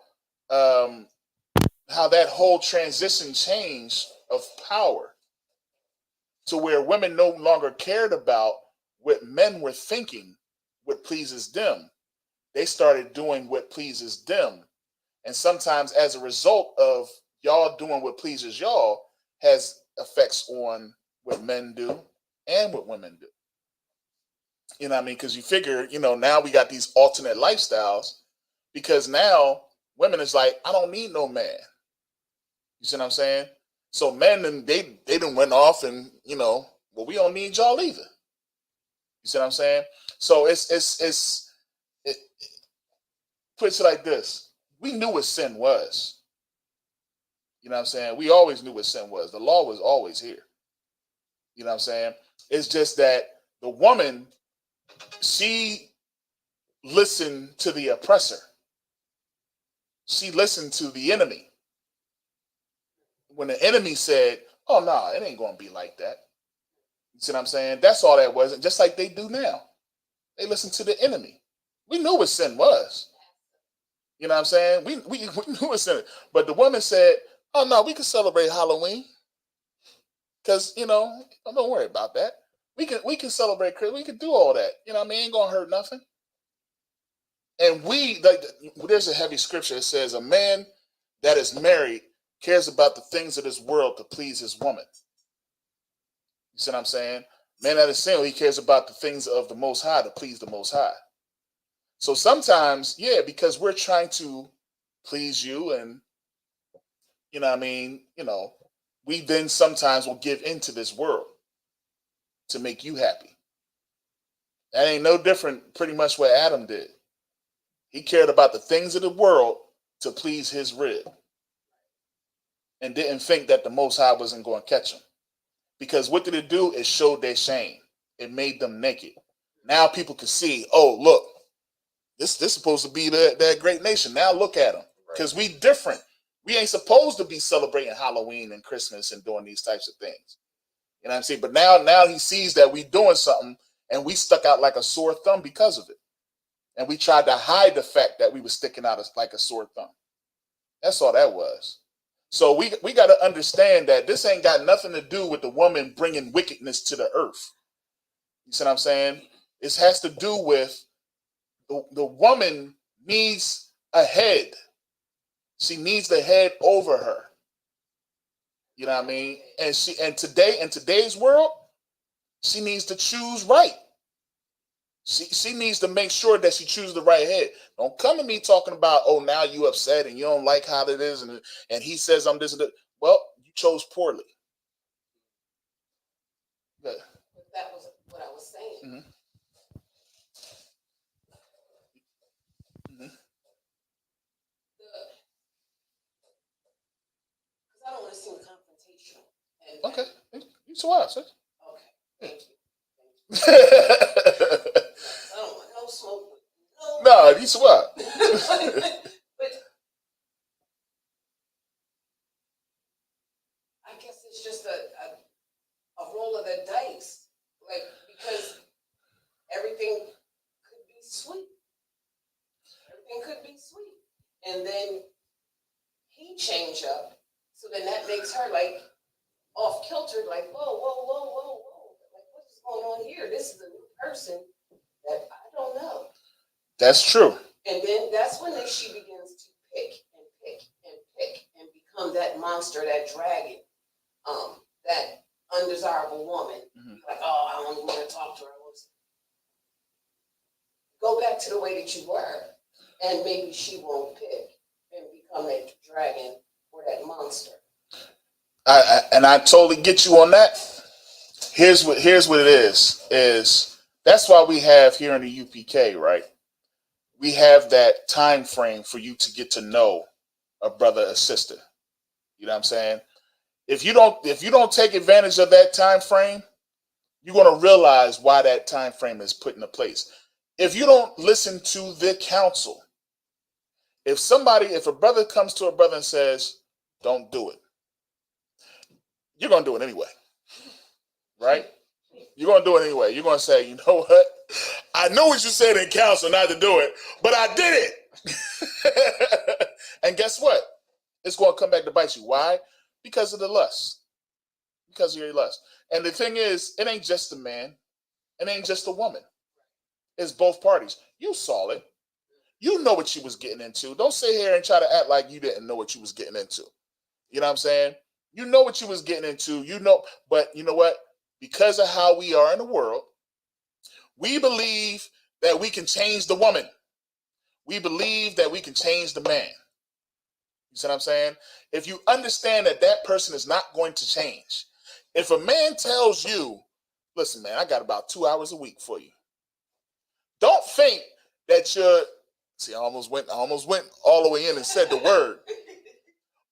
that whole transition change of power to where women no longer cared about what men were thinking, what pleases them. They started doing what pleases them. And sometimes as a result of y'all doing what pleases y'all has effects on what men do and what women do. You know what I mean? Because you figure, now we got these alternate lifestyles because now women is like, I don't need no man. You see what I'm saying? So men, and they done went off and, well, we don't need y'all either. You see what I'm saying? So it puts it like this. We knew what sin was. You know what I'm saying? We always knew what sin was. The law was always here. You know what I'm saying? It's just that the woman, she listened to the oppressor. She listened to the enemy. When the enemy said, oh, no, it ain't going to be like that. You see what I'm saying? That's all that was. And just like they do now. They listen to the enemy. We knew what sin was. You know what I'm saying? We knew what sin was. But the woman said, oh, no, we can celebrate Halloween. Because, don't worry about that. We can celebrate Christmas. We can do all that. You know what I mean? Ain't going to hurt nothing. And there's a heavy scripture that says a man that is married cares about the things of this world to please his woman. You see what I'm saying? Man that is single, he cares about the things of the Most High to please the Most High. So sometimes, because we're trying to please you and, you know what I mean, we then sometimes will give into this world to make you happy. That ain't no different pretty much what Adam did. He cared about the things of the world to please his rib and didn't think that the Most High wasn't going to catch him. Because what did it do? It showed their shame. It made them naked. Now people can see, oh, look, this is supposed to be that great nation. Now look at them. Because we different. We ain't supposed to be celebrating Halloween and Christmas and doing these types of things. You know what I'm saying? But now he sees that we doing something and we stuck out like a sore thumb because of it. And we tried to hide the fact that we were sticking out like a sore thumb. That's all that was. So we got to understand that this ain't got nothing to do with the woman bringing wickedness to the earth. You see what I'm saying? It has to do with the woman needs a head. She needs the head over her. You know what I mean? And in today's world, she needs to choose right. She needs to make sure that she chooses the right head. Don't come to me talking about, oh, now you upset and you don't like how it is, and he says I'm this and that. Well, you chose poorly. But that was what I was saying. Mm-hmm. Mm-hmm. Because I don't want to seem confrontational. Okay, you swap, sis. Okay, thank you. I don't want no smoke. No, you swap. But I guess it's just a roll of the dice, like, because everything could be sweet. Everything could be sweet, and then he change up, so then that makes her like off kilter, like whoa, like what is going on here? This is a new person that I don't know. That's true. And then that's when she begins to pick and become that monster, that dragon, that undesirable woman. Mm-hmm. Like, oh, I don't even want to talk to her. Go back to the way that you were, and maybe she won't pick and become that dragon or that monster. I totally get you on that. Here's what it is that's why we have here in the UPK, right? We have that time frame for you to get to know a brother or sister. You know what I'm saying? If you don't take advantage of that time frame, you're going to realize why that time frame is put into place. If you don't listen to the counsel, if a brother comes to a brother and says, don't do it, you're going to do it anyway. Right? You're going to do it anyway. You're going to say, you know what? I know what you said in counsel not to do it, but I did it. And guess what? It's going to come back to bite you. Why? Because of the lust. Because of your lust. And the thing is, it ain't just the man. It ain't just the woman. It's both parties. You saw it. You know what you was getting into. Don't sit here and try to act like you didn't know what you was getting into. You know what I'm saying? You know what you was getting into. But you know what? Because of how we are in the world, We believe that we can change the woman. We believe that we can change the man. You see what I'm saying? If you understand that that person is not going to change. If a man tells you, listen, man, I got about 2 hours a week for you. Don't think that you're, see, I almost went all the way in and said the word.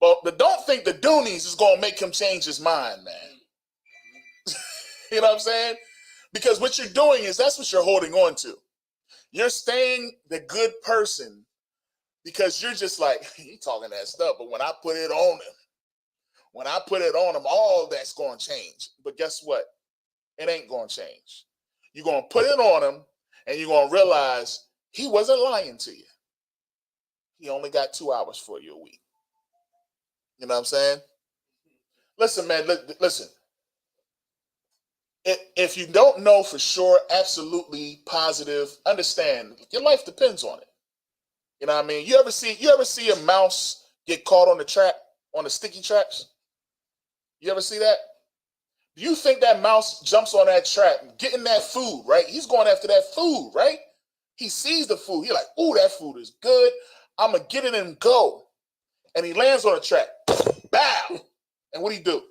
But don't think the Doonies is going to make him change his mind, man. You know what I'm saying? Because what you're doing is that's what you're holding on to. You're staying the good person because you're just like, he talking that stuff, but when I put it on him, all that's going to change. But guess what? It ain't going to change. You're going to put it on him, and you're going to realize he wasn't lying to you. He only got 2 hours for you a week. You know what I'm saying? Listen, man, listen. If you don't know for sure, absolutely positive, understand, your life depends on it. You know what I mean? You ever see a mouse get caught on the trap, on the sticky traps? You ever see that? Do you think that mouse jumps on that trap, getting that food, right? He's going after that food, right? He sees the food. He's like, ooh, that food is good. I'm going to get it and go. And he lands on the trap. Bow. And what do he do?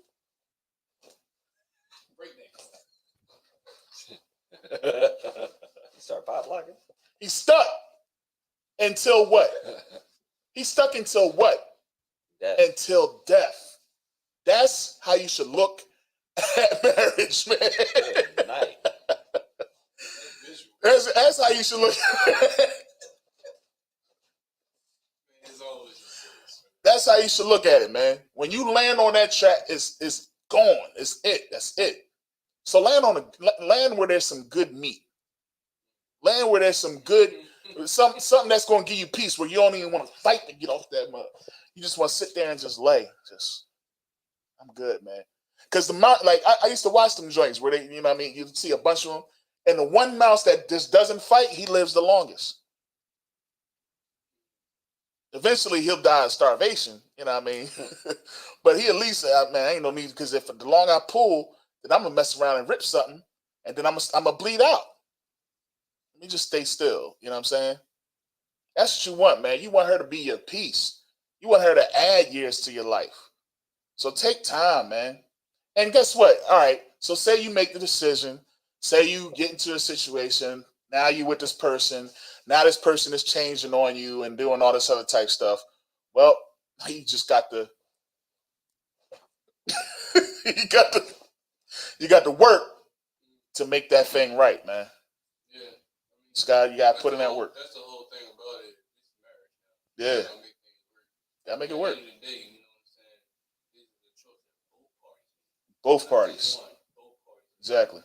Start pop locking. He's stuck until what? He's stuck until what? Death. Until death. That's how you should look at marriage, man. Good night. That's how you should look. That's how you should look at it, man. When you land on that track, it's gone. It's it. That's it. So land where there's some good meat. Land where there's some good, something that's going to give you peace, where you don't even want to fight to get off that mud. You just want to sit there and just lay. I'm good, man. Because I used to watch them joints where they, you know what I mean? You see a bunch of them, and the one mouse that just doesn't fight, he lives the longest. Eventually, he'll die of starvation, you know what I mean? But he at least, man, ain't no need, because if the longer I pull, then I'm going to mess around and rip something, and then I'm going to bleed out. Let me just stay still, you know what I'm saying? That's what you want, man. You want her to be your peace. You want her to add years to your life. So take time, man. And guess what? All right, so say you make the decision. Say you get into a situation. Now you with this person. Now this person is changing on you and doing all this other type stuff. Well, you just got to you got to work to make that thing right, man. Yeah. Scott, you got to put in that work. That's the whole thing about it. It's marriage. Yeah. Gotta make it work. At the end of the day, you know what I'm saying? This is the choice of both parties. Both parties. Exactly.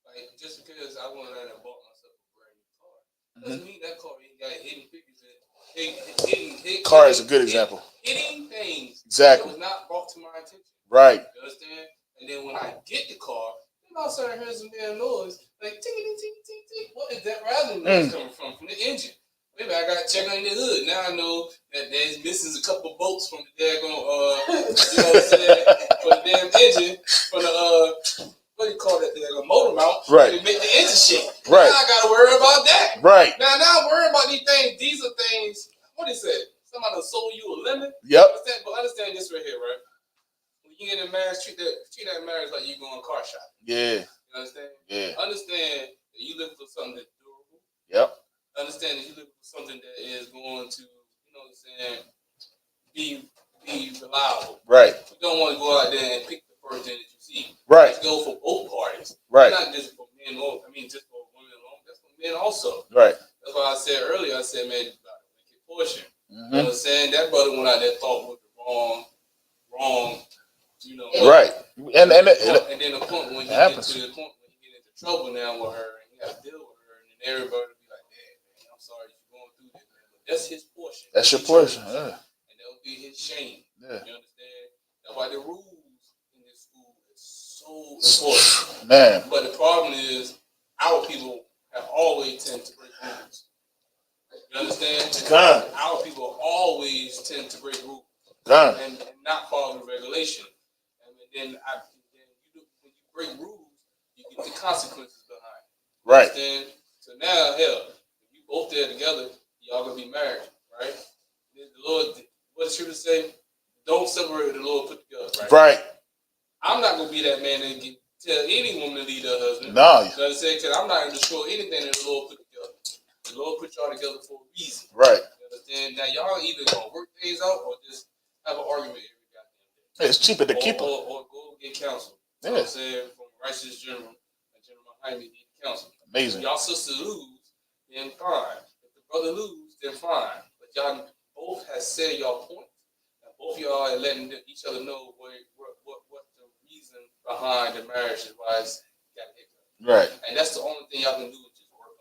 Like, just because I went out and bought myself a brand new car doesn't mean that car ain't got hidden figures in it. Car is a good example. Hitting things exactly that was not brought to my attention. Right. You understand? And then when I get the car, then all of a sudden I hear some damn noise. Like, ting, ting, ting, ting, ting. What is that rattling noise coming from? From the engine. Maybe I got to check on the hood. Now I know that there's missing a couple of bolts from the daggone, you know what I'm saying, from the damn engine, from the, what do you call that, the motor mount, right, to make the engine shake. Right. Now I got to worry about that. Right. Now I'm worrying about these things. These are things, what is it? Somebody sold you a lemon? Yep. But understand this right here, right? When you get in marriage, treat that marriage like you going car shopping. Yeah. You understand? Yeah. Understand that you looking for something that's durable. Yep. Understand that you looking for something that is going to, you know what I'm saying, be reliable. Right. You don't want to go out there and pick the first thing that you see. Right. Let's go for both parties. Right. Not just for men, just for women alone. That's for men also. Right. That's why I said earlier, man, about the wicked portion. Mm-hmm. You know what I'm saying? That brother went out there thought was the wrong, you know. Right. And then the point when you get happens. to the point when you get into trouble now with her and you got to deal with her, and then everybody will be like, "Damn, man, I'm sorry you're going through this, man." But that's his portion. That's your portion, yeah. And that would be his shame. Yeah. You understand? That's why the rules in this school is so important. Man. But the problem is, our people have always tend to break rules. You understand? Our people always tend to break rules and not follow the regulation. And then when you break rules, you get the consequences behind it. Right. So now, hell, if you both there together, y'all gonna be married, right? The Lord, what the scripture say? Don't separate the Lord put together, right? Right. I'm not gonna be that man that can tell any woman to leave her husband. No. Because I'm not gonna destroy anything that the Lord put together. The Lord put y'all together for a reason. Right. You understand? Now y'all either gonna work things out or just have an argument every goddamn day. It's cheaper to keep them. Or go get counsel. You know what I'm saying? From a righteous general, a general behind me, get counsel. Amazing. If y'all sister lose, then fine. If the brother lose, then fine. But y'all both has said y'all point. And both of y'all are letting each other know what the reason behind the marriage is, why it's got a hiccup. Right. And that's the only thing y'all can do is just work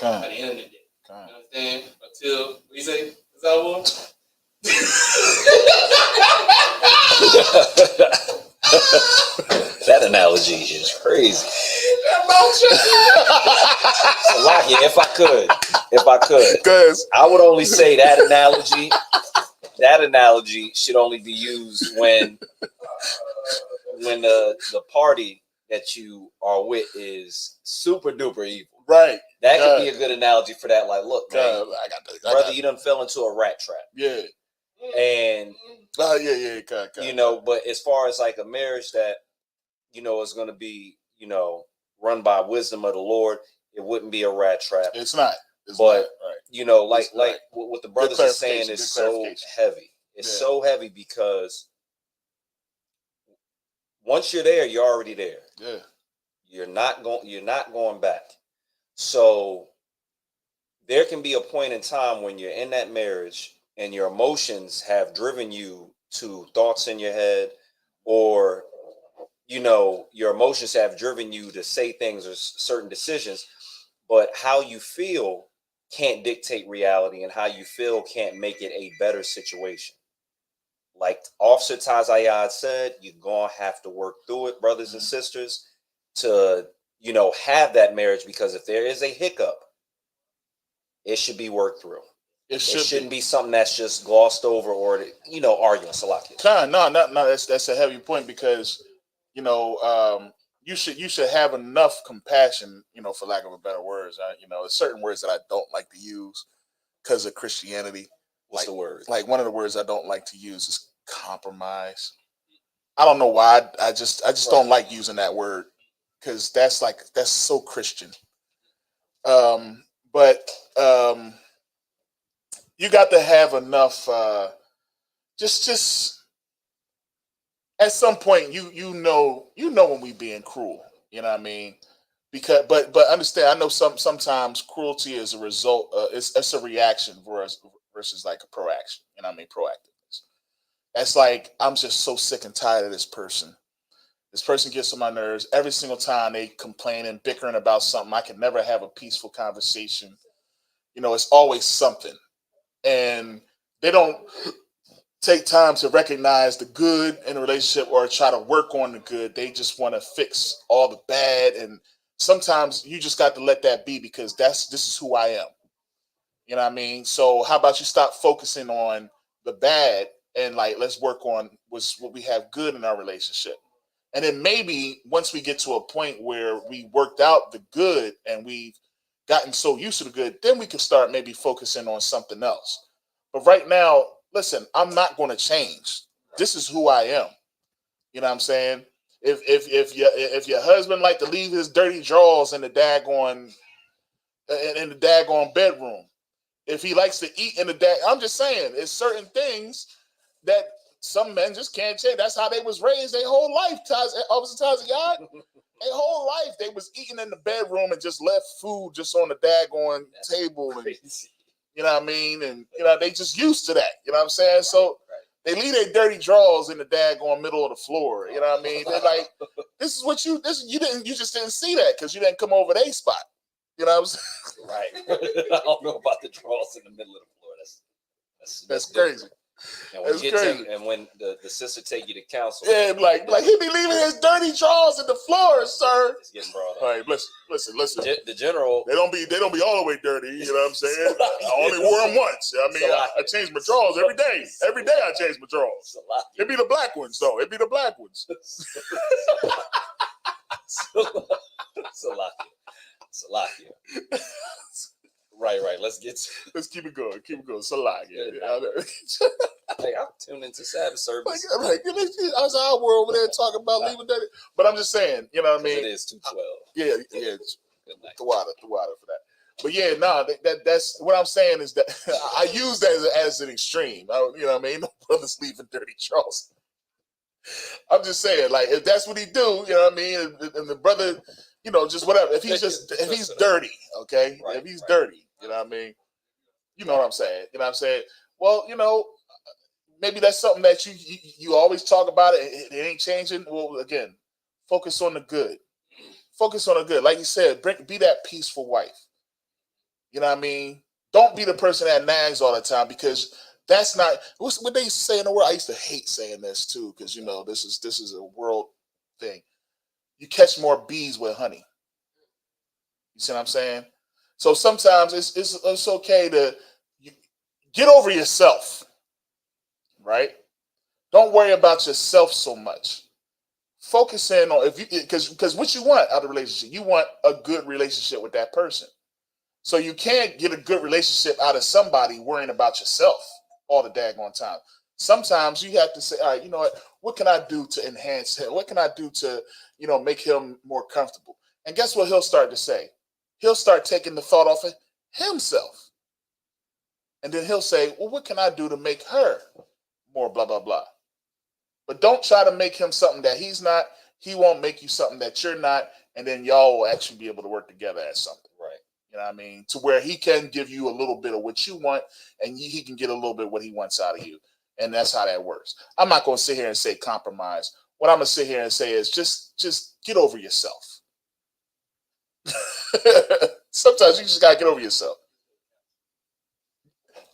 on at the end of the day. You understand? Until, what you say? Is that what? That analogy is crazy. Salaki, if I could, I would only say that analogy should only be used when the party that you are with is super duper evil. Right. That could be a good analogy for that. Like, look, man, brother, you done fell into a rat trap. Yeah. And yeah. You know, but as far as like a marriage that, you know, is going to be, you know, run by wisdom of the Lord, it wouldn't be a rat trap. It's not. You know, like what the brothers are saying is so heavy. It's so heavy because once you're there, you're already there. Yeah. You're not going back. So there can be a point in time when you're in that marriage and your emotions have driven you to thoughts in your head, or, you know, your emotions have driven you to say things or certain decisions, but how you feel can't dictate reality, and how you feel can't make it a better situation. Like Officer Tazayad said, you're going to have to work through it, brothers and sisters, to, you know, have that marriage, because if there is a hiccup, it should be worked through. It shouldn't be something that's just glossed over or, you know, arguing. Salaki. No. That's a heavy point, because, you know, you should have enough compassion, you know, for lack of a better words. You know, there's certain words that I don't like to use because of Christianity. What's the word? Like one of the words I don't like to use is compromise. I don't know why. I just don't like using that word, because that's so Christian. But you got to have enough. Just at some point, you know when we being cruel. You know what I mean? Because but understand, I know sometimes cruelty is a result. It's a reaction versus like a proaction. You know what I mean? Proactiveness. That's like, I'm just so sick and tired of this person. This person gets on my nerves every single time. They complain and bickering about something. I can never have a peaceful conversation. You know, it's always something, and they don't take time to recognize the good in a relationship or try to work on the good. They just want to fix all the bad, and sometimes you just got to let that be, because this is who I am. You know what I mean? So how about you stop focusing on the bad and like, let's work on what we have good in our relationship. And then maybe once we get to a point where we worked out the good and we've gotten so used to the good, then we can start maybe focusing on something else. But right now, listen, I'm not going to change. This is who I am. You know what I'm saying? If your husband like to leave his dirty drawers in the daggone bedroom, if he likes to eat in the I'm just saying, it's certain things that some men just can't change. That's how they was raised their whole life. Officer Tazayad, their whole life they was eating in the bedroom and just left food just on the daggone table. And, you know what I mean? And, you know, they just used to that. You know what I'm saying? So they leave their dirty drawers in the daggone middle of the floor. You know what I mean? They're like, you just didn't see that because you didn't come over their spot. You know what I'm saying? Right. I don't know about the drawers in the middle of the floor. That's crazy. And when the sister take you to counsel, yeah, like he be leaving his dirty drawers in the floor, sir. It's getting brought up. All right, listen. The general, they don't be all the way dirty. You know what I'm saying? I only wore them once. I mean, I change my drawers every day. Every day I change my drawers. It be the black ones though. It be the black ones. Salakia. Right. Let's keep it going. Salakia. Yeah. Hey, I'm tuned into Sabbath service. Like, I was our world over there talking about leaving that. But I'm just saying, you know what I mean? It is 2:12. Yeah. Good night. The water for that. But yeah, that's what I'm saying is that I use that as an extreme. You know what I mean? No brothers leaving dirty Charles. I'm just saying, like, if that's what he do, you know what I mean? And the brother, you know, just whatever. If he's dirty, okay? Right, if he's dirty, you know what I mean? You know what I'm saying? You know what I'm saying? Well, you know, maybe that's something that you always talk about. It ain't changing. Well, again, focus on the good. Focus on the good. Like you said, be that peaceful wife. You know what I mean? Don't be the person that nags all the time, because that's not what they used to say in the world. I used to hate saying this too, because you know this is a world thing. You catch more bees with honey. You see what I'm saying? So sometimes it's okay to get over yourself, right? Don't worry about yourself so much. Focus in on because what you want out of a relationship, you want a good relationship with that person. So you can't get a good relationship out of somebody worrying about yourself all the daggone time. Sometimes you have to say, all right, you know what can I do to enhance him? What can I do to, you know, make him more comfortable? And guess what he'll start to say? He'll start taking the thought off of himself. And then he'll say, well, what can I do to make her more blah, blah, blah? But don't try to make him something that he's not. He won't make you something that you're not. And then y'all will actually be able to work together as something. Right. You know what I mean? To where he can give you a little bit of what you want, and he can get a little bit of what he wants out of you. And that's how that works. I'm not going to sit here and say compromise. What I'm going to sit here and say is just get over yourself. Sometimes you just got to get over yourself.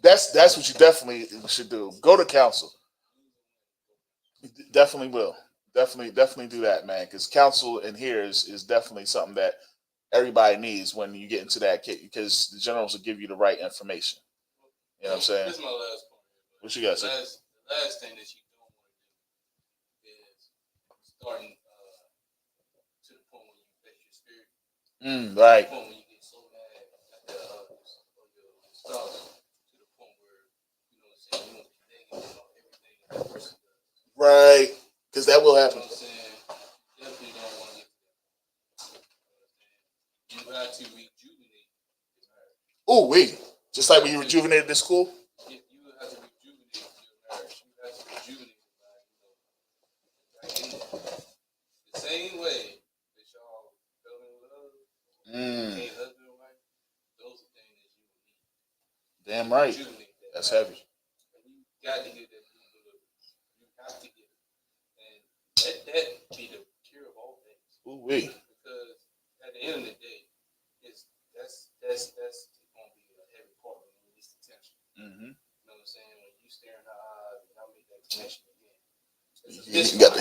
That's what you definitely should do. Go to counsel. Definitely will. Definitely do that, man. Because counsel in here is definitely something that everybody needs when you get into that kit, because the generals will give you the right information. You know what I'm saying? This is my last point. What you got, sir? The last thing that you don't want to do is starting to the point where you vex your spirit. Right. To the point where you get so mad at your spouse, to the point where, you know what I'm saying, you want to be negative on everything that person does. Right. Because that will happen. You know what I'm saying? Definitely don't want to get to that. You have to rejuvenate your marriage. Oh, wait. Just like when you rejuvenated the school? You have to rejuvenate your marriage. You have to rejuvenate your marriage. The same way that y'all fell in love, became husband and wife, those are things that you will need. Damn right. That's heavy. And you got to get that. You have to get it. And let that be the cure of all things. Ooh, wait. Because at the end of the day, that's going to be a heavy part when you release the tension. You know what I'm saying? When you stare in her eyes and I make that connection again.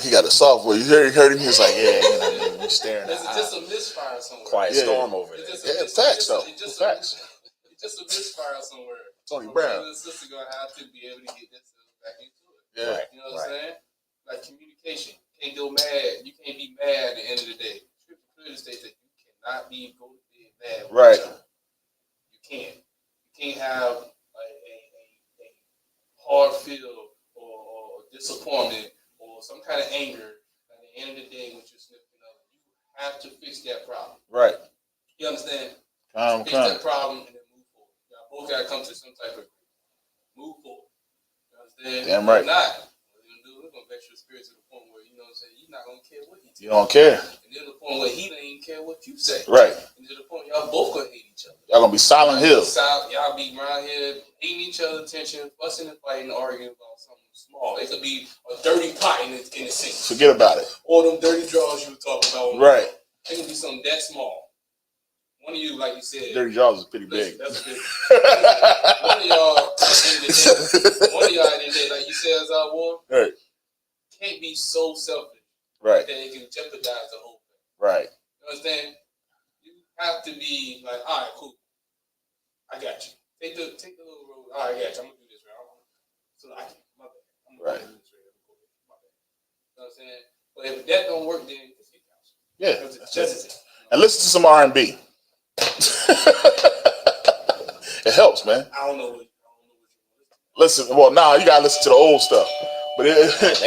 He got a soft voice. You heard him. He was like, yeah, you know, he's staring. It's just a misfire somewhere. Quiet storm over there. Facts though. Facts. It's just a misfire somewhere. Tony Brown. The sister gonna have to be able to get themselves back into it. Yeah. You know what I'm saying? Like communication. You can't go mad. You can't be mad at the end of the day. Scripture clearly states that you cannot go to bed mad with right. each other. You can't. You can't have a hard feel or disappointment or some kind of anger at the end of the day when you're sniffing up. You have to fix that problem. Right. You understand? Fix that Come. problem and then move forward. Y'all both gotta come to some type of move forward. You understand? Damn right. If not, what we're gonna do, we're gonna vex your spirit to the point where, you know what I'm saying, you're not gonna care what he tells you. You don't care. And then to the point where he don't even care what you say. Right. And to the point y'all both gonna hate each other. Y'all gonna be Silent Hill. Y'all be around here eating each other's attention, fussing and fighting, arguing about something small. It could be a dirty pot in the sink. Forget about it. Or them dirty drawers you were talking about. Right. It could be something that small. One of you, like you said, dirty jaws is pretty big. That's big. One of y'all at the end of the day, like you said, as our war, right, can't be so selfish, right, that it can jeopardize the whole thing. Right. You understand? You have to be like, all right, cool, I got you. Take the little road. All right, I got you. I'm gonna do this right. So I can, my bad. I'm gonna do this right. My bad. You know what I'm saying? But if that don't work, then just get counsel. Yeah. And listen to some R&B. It helps, man. I don't know. Listen, well, nah, you gotta listen to the old stuff. But They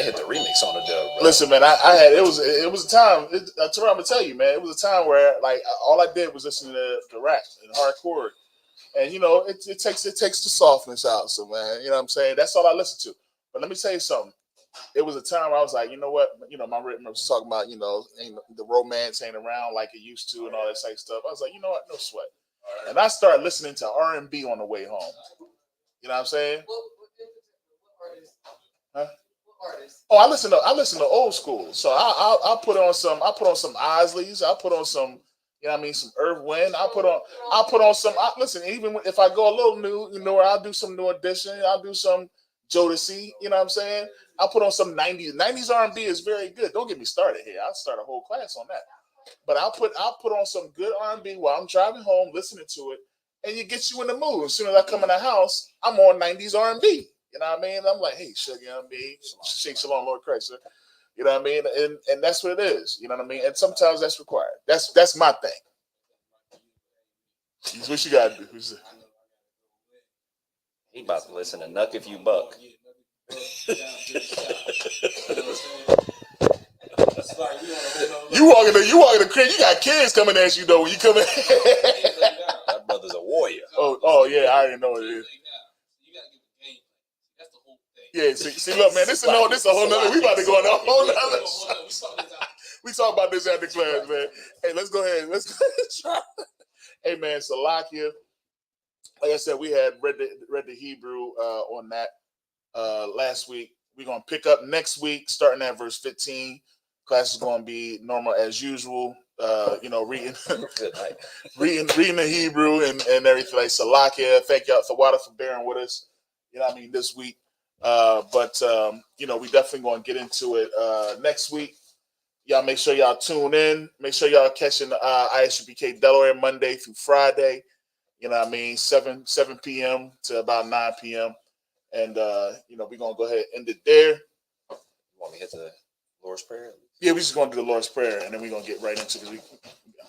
hit the remix on the dub, bro. listen, man, I had it was a time. I'm gonna tell you, man, it was a time where like all I did was listen to rap and hardcore, and you know it takes the softness out. So man, you know what I'm saying, that's all I listened to. But let me tell you something. It was a time where I was like, you know what, my rhythm was talking about, ain't the romance ain't around like it used to and all that type of stuff. I was like, you know what, no sweat. And I started listening to R&B on the way home. You know what I'm saying? Huh? Oh, I listen to old school. So I put on some Isleys. I put on some, some Earth Wind. I put on some. Listen, even if I go a little new, I'll do some New Edition. I'll do some Jodeci. You know what I'm saying? I'll put on some 90s R&B is very good. Don't get me started here. I'll start a whole class on that. But I'll put on some good R&B while I'm driving home, listening to it, and it gets you in the mood. As soon as I come in the house, I'm on 90s R&B. You know what I mean? I'm like, hey, sugar, you know what I mean? Shake Shalom, Lord Christ, sir. You know what I mean? And that's what it is. You know what I mean? And sometimes that's required. That's my thing. That's what you gotta do. He about to listen to Nuck If You Buck. You walk in the crib, you got kids coming at you though when you come in. That brother's a warrior. Oh yeah, I already know what it is. Yeah, see, look, man, this is a whole nother. We about to go on a whole nother. We talk about this after class, man. Hey, let's go ahead. Try. Hey, man, Salakia. Like I said, we had read the Hebrew on that last week. We're gonna pick up next week, starting at verse 15. Class is gonna be normal as usual. Reading the Hebrew and everything like Salakia. Thank y'all for Water for bearing with us. You know what I mean, this week. But we definitely going to get into it next week. Y'all make sure y'all tune in. Make sure y'all catching ISUPK Delaware Monday through Friday. You know what I mean, 7 p.m. to about 9 p.m. And, we're going to go ahead and end it there. You want me to hit the Lord's Prayer? Yeah, we're just going to do the Lord's Prayer, and then we're going to get right into it. We're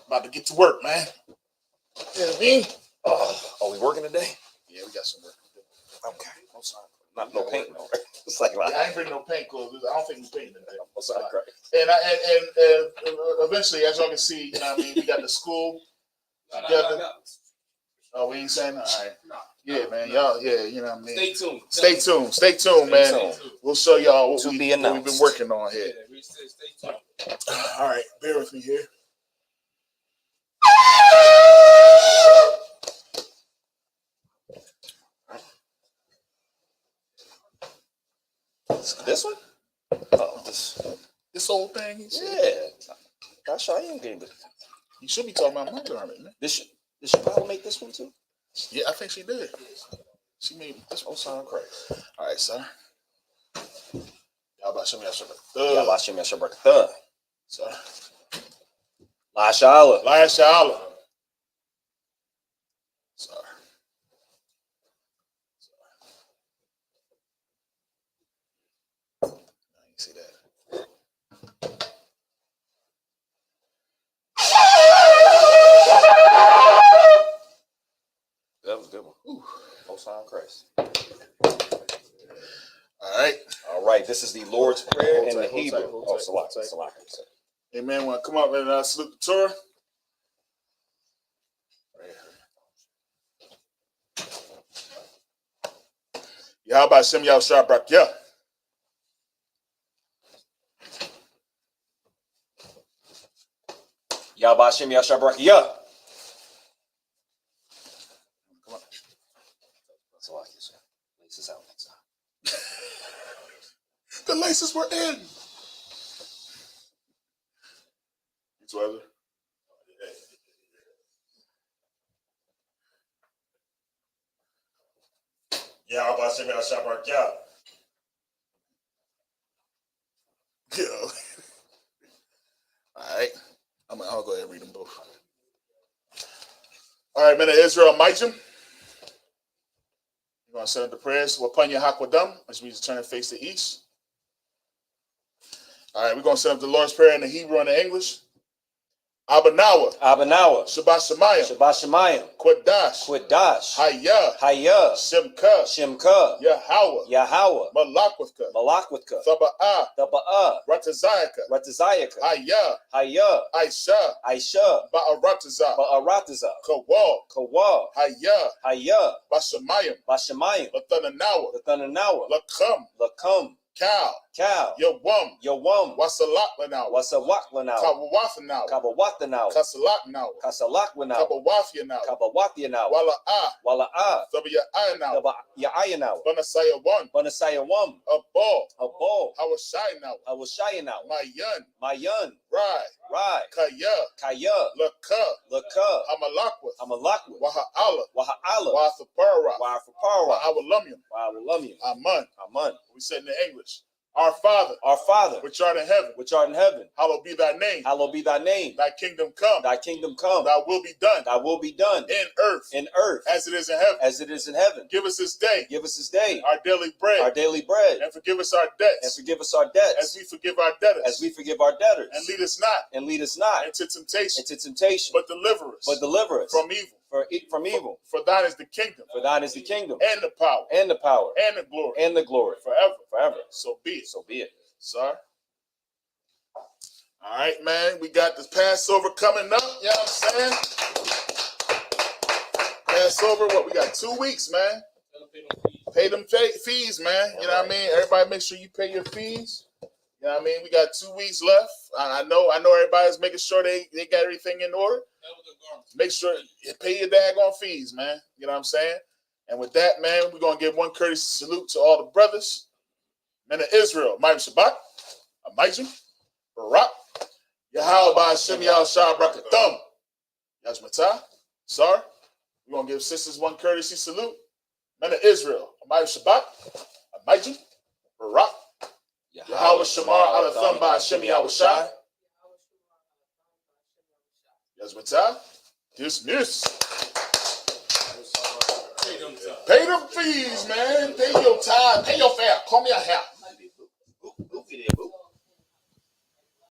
about to get to work, man. You know what I mean? Are we working today? Yeah, we got some work to do. Okay. I'm sorry. No paint, no. It's like I ain't bring no paint clothes. I don't think we painting today. I'm sorry. And eventually, as y'all can see, you know what I mean, we got the school together. Oh, we ain't saying that? All right. Yeah, man. Y'all, yeah, you know what I mean. Stay tuned, man. We'll show y'all what we've been working on here. All right, bear with me here. This one? Oh, this old thing? Yeah. Gosh, I am getting it. You should be talking about my garment, man. Did she probably make this one too? Yeah, I think she did. She made this one. Sound correct. All right, sir. Yabashim Yashabrak. Sir. La Shala. Sorry. You see that? That was a good one. Ooh. Oh, sound Christ. All right. This is the Lord's Prayer in the Hebrew. Salak. Amen. Want to come up and salute the Torah? Yahweh Shem Yahweh Brakya. Yahweh Shem Yahweh Brakya. Come on. Salak, sir. Laces out. The laces were in. It's weather. Yahweh Shem Yahweh Brakya. Yo. All right. I'll go ahead and read them both. All right, men of Israel, Maitim. You're going to set up the prayers. Upon your Hakwadam, which means to turn and face the east. All right, we're going to set up the Lord's Prayer in the Hebrew and the English. Abanawa, Shabbat Shemayim, Quadash, Hayah, Shimka, Yahweh, Malakwithka, Thaba'ah, Ratazayaka, Hayah, Aisha, Ba'arataza, Kawal, Hayah, Bashamayim, Lathananawa, Lakam, Cal, Yawam, Wasalaklanau, Kabawathanau, Kasalaklanau, Kabawathianau, Wala'ah, Thabia'ayanau, Banasayawam, Abol, Hawashayanau, Mayan, Rai, Kaya, Laka, Hamalakwith, Waha'ala, Wathapara, Wa'awalumium, Aman. We said in the English, Our Father, which art in heaven, hallowed be thy name. Thy kingdom come. Thy will be done. In earth, as it is in heaven. Give us this day. Our daily bread. And forgive us our debts. As we forgive our debtors. And lead us not into temptation. But deliver us from evil. For thine is the kingdom. And the power. And the glory. Forever. So be it. Sir. All right, man. We got this Passover coming up. You know what I'm saying? Passover, we got 2 weeks, man. Pay them fees, man. You know what I mean? Everybody make sure you pay your fees. You know what I mean? We got 2 weeks left. I know everybody's making sure they got everything in order. Make sure you pay your daggone fees, man. You know what I'm saying? And with that, man, we're going to give one courtesy salute to all the brothers. Men of Israel, Mayim Shabbat, Amazing, Barak, Yahweh Hashem Yahushua Brakathum, Yashmatah, Sar. We're going to give sisters one courtesy salute. Men of Israel, Mayim Shabbat, Amazing, Barak, Yahweh Shamar Alathum by Hashem Yahushua, Yashmatah, dismiss. Pay them fees, man. Pay your time. Pay your fare. Call me a hat.